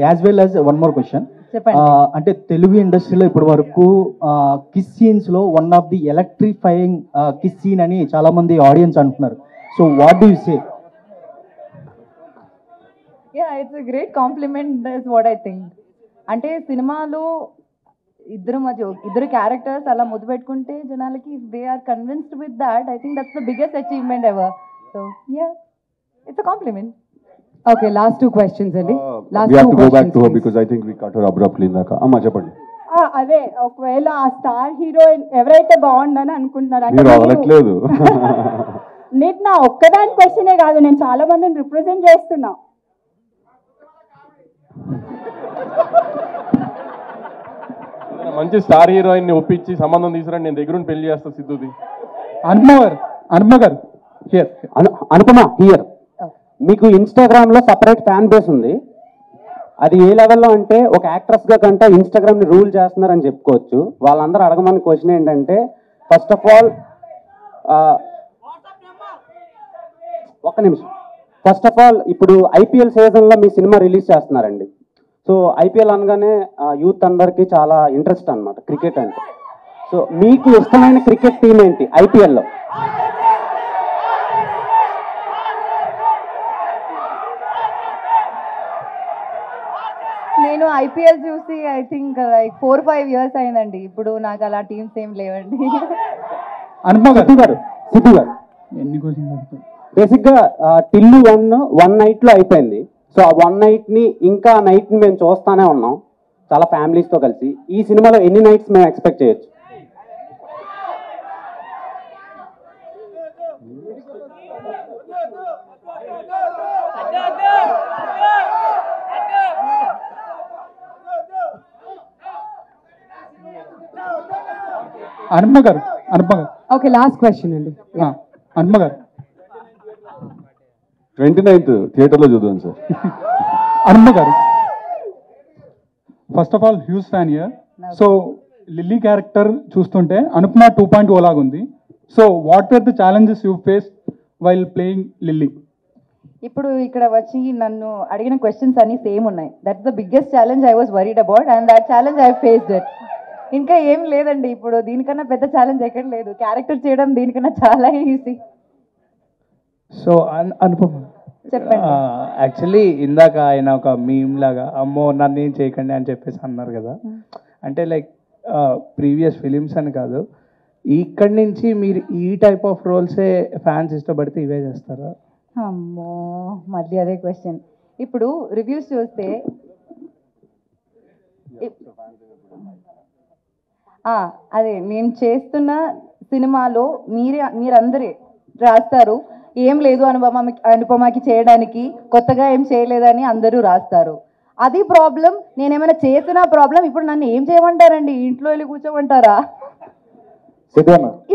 S9: as well as one more question.
S5: చెప్పండి.
S9: అంటే తెలుగు ఇండస్ట్రీలో ఇప్పటి వరకు కిస్ సీన్స్ లో one of the electrifying kiss scene అని చాలా మంది ఆడియన్స్ అంటున్నారు. So what do you say?
S5: Yeah, it's a great compliment, is what I think. అంటే సినిమాలో ఇద్దరు క్యారెక్టర్స్ అలా ముద్దు పెట్టుకుంటే జనాలకి, if they are convinced with that, I think that's the biggest achievement ever. So yeah, it's a compliment.
S6: Okay, last 2 questions అండి.
S3: We have to go back to her because I think we cut her abruptly ఇందాక. అమ్మా చెప్పండి.
S16: అదే, ఒకవేళ ఆ star heroine ఎవరైతే బాగుండని అనుకుంటున్నారు,
S3: మీరు అవ్వట్లేదు.
S16: నేను నా ఒక్కదాని క్వశ్చనే కాదు, నేను చాలా మందిని రిప్రజెంట్ చేస్తున్నా.
S2: మంచి స్టార్ హీరోయిన్ ని ఒప్పించి సంబంధం తీసుకురండి, నేను దగ్గర పెళ్లి చేస్తా సిద్ధుది.
S17: అనుపమ హియర్. మీకు ఇన్స్టాగ్రామ్ లో సపరేట్ ఫ్యాన్ బేస్ ఉంది. అది ఏ లెవెల్లో అంటే, ఒక యాక్ట్రెస్ గా కంటే ఇన్స్టాగ్రామ్ ని రూల్ చేస్తున్నారని చెప్పుకోవచ్చు. వాళ్ళందరూ అడగమని క్వశ్చన్ ఏంటంటే, ఫస్ట్ ఆఫ్ ఆల్ ఒక్క నిమిషం. ఫస్ట్ ఆఫ్ ఆల్ ఇప్పుడు ఐపీఎల్ సీజన్ లో మీ సినిమా రిలీజ్ చేస్తున్నారండి. సో ఐపీఎల్ అనగానే యూత్ అందరికీ చాలా ఇంట్రెస్ట్ అన్నమాట క్రికెట్ అంటే. సో మీకు ఇష్టమైన క్రికెట్ టీం ఏంటి ఐపీఎల్లో?
S5: నేను ఐపీఎల్ చూసి ఐ థింక్ లైక్ 4-5 years అయిందండి. ఇప్పుడు నాకు అలా టీమ్స్ ఏం లేవండి.
S17: సిద్ధు గారు బేసిక్ గా టిల్లు 1 night లో అయిపోయింది. సో ఆ 1 night ని ఇంకా నైట్ ని మేము చూస్తానే ఉన్నాం చాలా ఫ్యామిలీస్ తో కలిసి. ఈ సినిమాలో ఎన్ని నైట్స్ మేము ఎక్స్పెక్ట్ చేయొచ్చు?
S18: అనుపమ గారు.
S6: ఓకే, లాస్ట్ క్వశ్చన్ అండి.
S18: అనుపమ గారు,
S3: 29th థియేటర్లో చూద్దాం sir.
S18: Anupama garu, first of all huge fan here. So Lilly character చూస్తుంటే అనుపమ 2.0 లాగా ఉంది. So what are the challenges you face while playing Lilly?
S5: ఇప్పుడు ఇక్కడ వచ్చి నన్ను అడిగిన క్వశ్చన్స్ అన్ని సేమ్ ఉన్నాయి. That's the biggest challenge I was worried about and that challenge I faced it. ఇంకా ఏం లేదండి, ఇప్పుడు దీనికన్నా పెద్ద ఛాలెంజ్ ఎక్కడ లేదు. క్యారెక్టర్ చేయడం దీనికన్నా చాలా ఈజీ.
S19: సో అనుపమ
S5: చెప్పండి.
S19: యాక్చువల్లీ ఇందాక ఆయన ఒక మీమ్ లాగా అమ్మో నన్ను ఏం చేయకండి అని చెప్పేసి అన్నారు కదా. అంటే లైక్ ప్రీవియస్ ఫిలిమ్స్ అని కాదు, ఇక్కడి నుంచి మీరు ఈ టైప్ ఆఫ్ రోల్సే ఫ్యాన్స్ ఇష్టపడితే ఇవే చేస్తారా?
S5: అమ్మో మళ్ళీ అదే క్వశ్చన్. ఇప్పుడు రివ్యూస్ చూస్తే అదే నేను చేస్తున్న సినిమాలో మీరందరే రాస్తారు ఏం లేదు అనుపమకి చేయడానికి, కొత్తగా ఏం చేయలేదని అందరూ రాస్తారు. అది ప్రాబ్లం. నేనేమైనా చేసిన ప్రాబ్లం. ఇప్పుడు నన్ను ఏం చేయమంటారండి? ఇంట్లో వెళ్ళి కూర్చోమంటారా?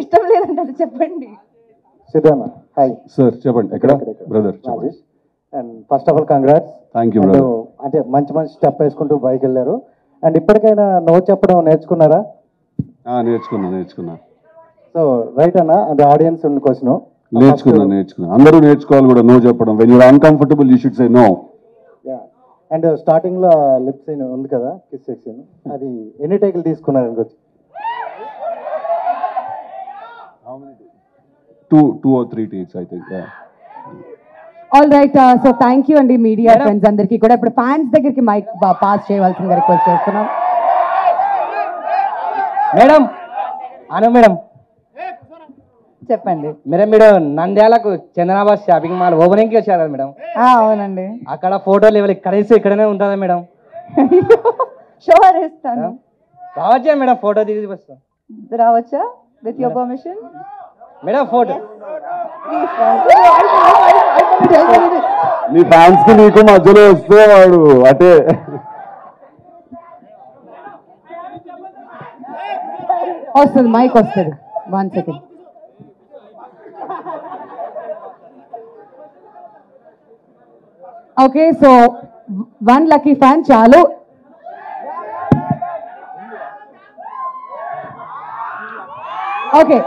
S5: ఇష్టం లేదంటే అది చెప్పండి.
S3: సిద్ధానా హాయ్ సార్, చెప్పండి. ఎక్కడ brother?
S9: And first of all congrats.
S3: Thank you brother.
S9: అంటే మంచి మంచి స్టెప్ వేసుకుంటూ బైక్ వెళ్ళారు. అండ్ ఇప్పటికైనా నో చెప్పడం నేర్చుకున్నారా?
S3: నేర్చుకున్నా.
S9: సో రైట్ అన్న, అది ఆడియన్స్ ఉన్న క్వశ్చన్.
S3: నేర్చుకున్నా. అందరూ నేర్చుకోవాలి కూడా నో చెప్పడం. When you're uncomfortable you should say no.
S9: And starting లో లిప్ సీన్ ఉంది కదా, కిస్ సెక్షన్, అది ఎన్ని టేకులు తీసుకున్నారు అనుకోవచ్చు?
S3: 2 or 3 takes I think.
S6: All right. So thank you అండి మీడియా ఫ్రెండ్స్ అందరికీ కూడా. ఇప్పుడు ఫ్యాన్స్ దగ్గరికి మైక్ పాస్ చేయవలసిందిగా రిక్వెస్ట్ చేస్తున్నాం.
S13: మేడం మేడం
S5: చెప్పండి.
S13: మేడం మీరు నంద్యాలకు చందనాబాద్ షాపింగ్ మాల్ ఓపెనింగ్కి వచ్చారా మేడం?
S5: అవునండి.
S13: అక్కడ ఫోటోలు ఇవ్వాలి, కనీసం ఇక్కడనే ఉంటుందా మేడం?
S5: షోర్ ఇస్తాను.
S13: రావచ్చా మేడం? ఫోటో దిగి వస్తాం.
S5: రావచ్చా with your permission?
S13: Madam photo
S3: నీ ఫ్యాన్స్ కి నీకు మధ్యలో వస్తే వాడు అంటే
S6: వస్తుంది, మైక్ వస్తుంది. 1 second. Okay, so 1 lucky fan చాలు. ఓకే,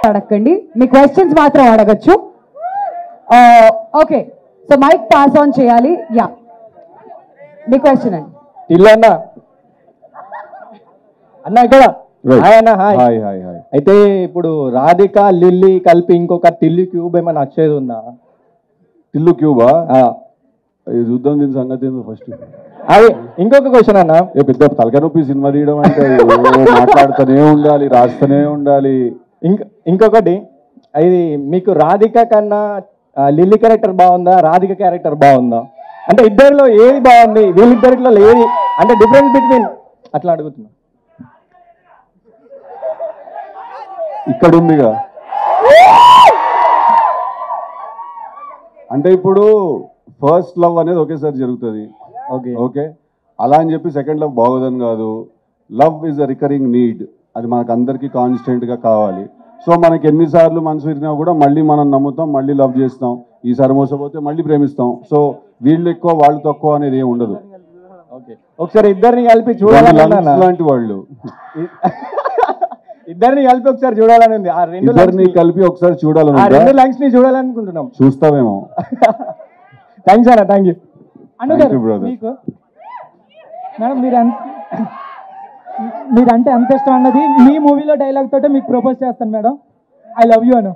S6: అడగండి, మీ క్వశ్చన్స్ మాత్రం అడగచ్చు. Okay, so mic pass on చేయాలి. యా, మీ క్వశ్చన్ అండి.
S7: ఇల్లు అన్న ఇక్కడ
S3: హాయ్.
S7: అయితే ఇప్పుడు రాధిక లిల్లీ కలిపి ఇంకొక టిల్లు క్యూబ్ ఏమైనా వచ్చేది ఉందా?
S3: టిల్లు క్యూబా? చూద్దాం దీని సంగతి ఫస్ట్.
S7: అది ఇంకొక క్వశ్చన్ అన్న,
S3: పెద్ద తలకాయ నొప్పి సినిమా తీయడం అంటే మాట్లాడుతూనే ఉండాలి, రాస్తూనే ఉండాలి.
S7: ఇంకొకటి, ఇది మీకు రాధిక కన్నా లిల్లీ క్యారెక్టర్ బాగుందా, రాధిక క్యారెక్టర్ బాగుందా? అంటే ఇద్దరిలో ఏది బాగుంది, వీళ్ళిద్దరిలో ఏది అంటే డిఫరెన్స్ బిట్వీన్ అట్లా అడుగుతున్నా.
S3: ఇక్కడ ఉందిగా. అంటే ఇప్పుడు ఫస్ట్ లవ్ అనేది ఒకేసారి జరుగుతుంది. ఓకే, అలా అని చెప్పి సెకండ్ లవ్ బాగోదని కాదు. Love is a recurring need. అది మనకు అందరికీ కాన్స్టెంట్గా కావాలి. సో మనకి ఎన్నిసార్లు మనసు విరిగినా కూడా మళ్ళీ మనం నమ్ముతాం, మళ్ళీ లవ్ చేస్తాం. ఈసారి మోసపోతే మళ్ళీ ప్రేమిస్తాం. సో వీళ్ళు ఎక్కువ వాళ్ళు తక్కువ అనేది ఏమి ఉండదు.
S7: ఒకసారి ఇద్దరిని కలిపి చూడాలని
S3: లాంటి వాళ్ళు
S7: ఇద్దరిని కలిపి ఒకసారి చూడాలని ఉంది. ఆ
S3: ఇద్దరిని కలిపి ఒకసారి చూడాలని,
S7: రెండు లైన్స్ ని చూడాలనుకుంటున్నాం.
S3: చూస్తామేమో.
S7: థ్యాంక్స్ అన్న, థ్యాంక్ యూ.
S20: మీకు మేడం మీరంటే అంత ఇష్టం అన్నది మీ మూవీలో డైలాగ్ తోటే మీకు ప్రపోజ్ చేస్తాను మేడం. ఐ లవ్ యూ అను.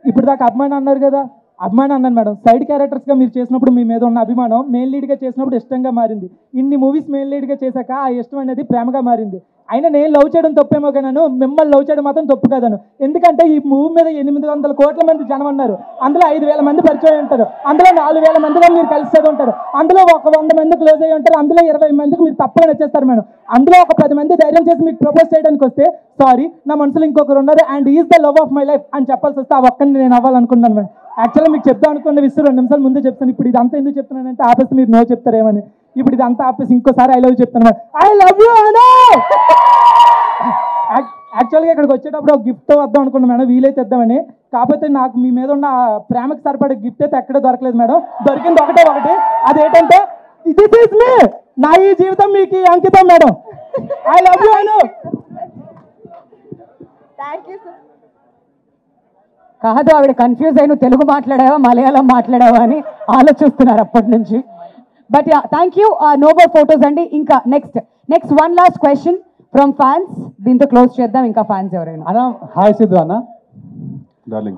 S20: ఇప్పుడు దాకా అభిమానం అన్నారు కదా, అభిమానం అన్నాను మేడం. సైడ్ క్యారెక్టర్స్గా మీరు చేసినప్పుడు మీ మీద ఉన్న అభిమానం మెయిన్ లీడ్గా చేసినప్పుడు ఇష్టంగా మారింది. ఇన్ని మూవీస్ మెయిన్ లీడ్గా చేశాక ఆ ఇష్టం అనేది ప్రేమగా మారింది. అయినా నేను లవ్ చేయడం తప్పేమో కానీ మిమ్మల్ని లవ్ చేయడం మాత్రం తప్పు కాదను. ఎందుకంటే ఈ మూవీ మీద 800 కోట్ల మంది జనం ఉన్నారు. అందులో 5,000 మంది పరిచయం ఉంటారు. అందులో 4,000 మందిలో మీరు కలిసి చదివి ఉంటారు. అందులో ఒక 100 మంది క్లోజ్ అయ్యి ఉంటారు. అందులో 20 మందికి మీరు తప్పగా నచ్చేస్తారు మేడం. అందులో ఒక 10 మంది ధైర్యం చేసి మీకు ప్రపోజ్ చేయడానికి వస్తే సారీ నా మనసులో ఇంకొకరు ఉన్నారు and is the love of my life అని చెప్పాల్సి వస్తే ఆ ఒక్కరిని నేను అవ్వాలనుకున్నాను మేడం. యాక్చువల్గా మీకు చెప్తాను అనుకున్న విషయం 2 నిమిషాలు ముందే చెప్తాను. ఇప్పుడు ఇదంతా ఎందుకు చెప్తున్నానంటే ఆపేస్తే మీరు నో చెప్తారేమని. ఇప్పుడు ఇదంతా ఆపేసి ఇంకోసారి ఐ లవ్ చెప్తాను మేడం. ఐ లవ్ యూ అను. యాక్చువల్గా ఇక్కడికి వచ్చేటప్పుడు ఒక గిఫ్ట్ వద్దాం అనుకున్నాను మేడం, వీలైతే ఇద్దామని. కాకపోతే నాకు మీ మీద ఉన్న ప్రేమకు సరిపడే గిఫ్ట్ అయితే ఎక్కడే దొరకలేదు మేడం. దొరికింది ఒకటి, అదేంటంటే దిస్ ఈజ్ మీ, నా ఈ జీవితం మీకు అంకితం మేడం. ఐ లవ్ యూ అను.
S6: కాదు ఆవిడ కన్ఫ్యూజ్ అయి నువ్వు తెలుగు మాట్లాడావా మలయాళం మాట్లాడావా అని ఆలోచిస్తున్నారు అప్పటి నుంచి. But yeah thank you. No more photos అండి. ఇంకా next one last question from fans, దీంతో క్లోజ్ చేద్దాం. ఇంకా ఫ్యాన్స్ ఎవరైనా?
S18: అన్న హాయ్ సిద్ధు అన్న.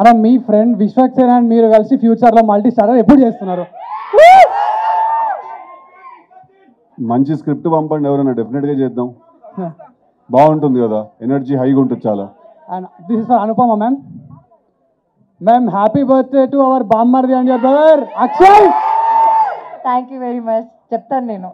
S18: అన్న మీ ఫ్రెండ్ విశ్వక్సేన్ అండ్ మీరు కలిసి ఫ్యూచర్లో మల్టీ స్టారర్ ఎప్పుడు చేస్తున్నారు?
S3: మంచి స్క్రిప్ట్ పంపండి ఎవరైనా, డెఫినెట్గా చేద్దాం. బాగుంటుంది కదా, ఎనర్జీ హైగా ఉంటుంది చాలా.
S18: And this is for Anupama ma'am. Ma'am happy birthday to our బామ్మర్ది and your brother Akshay.
S5: Thank you very much. చెప్తాను నేను.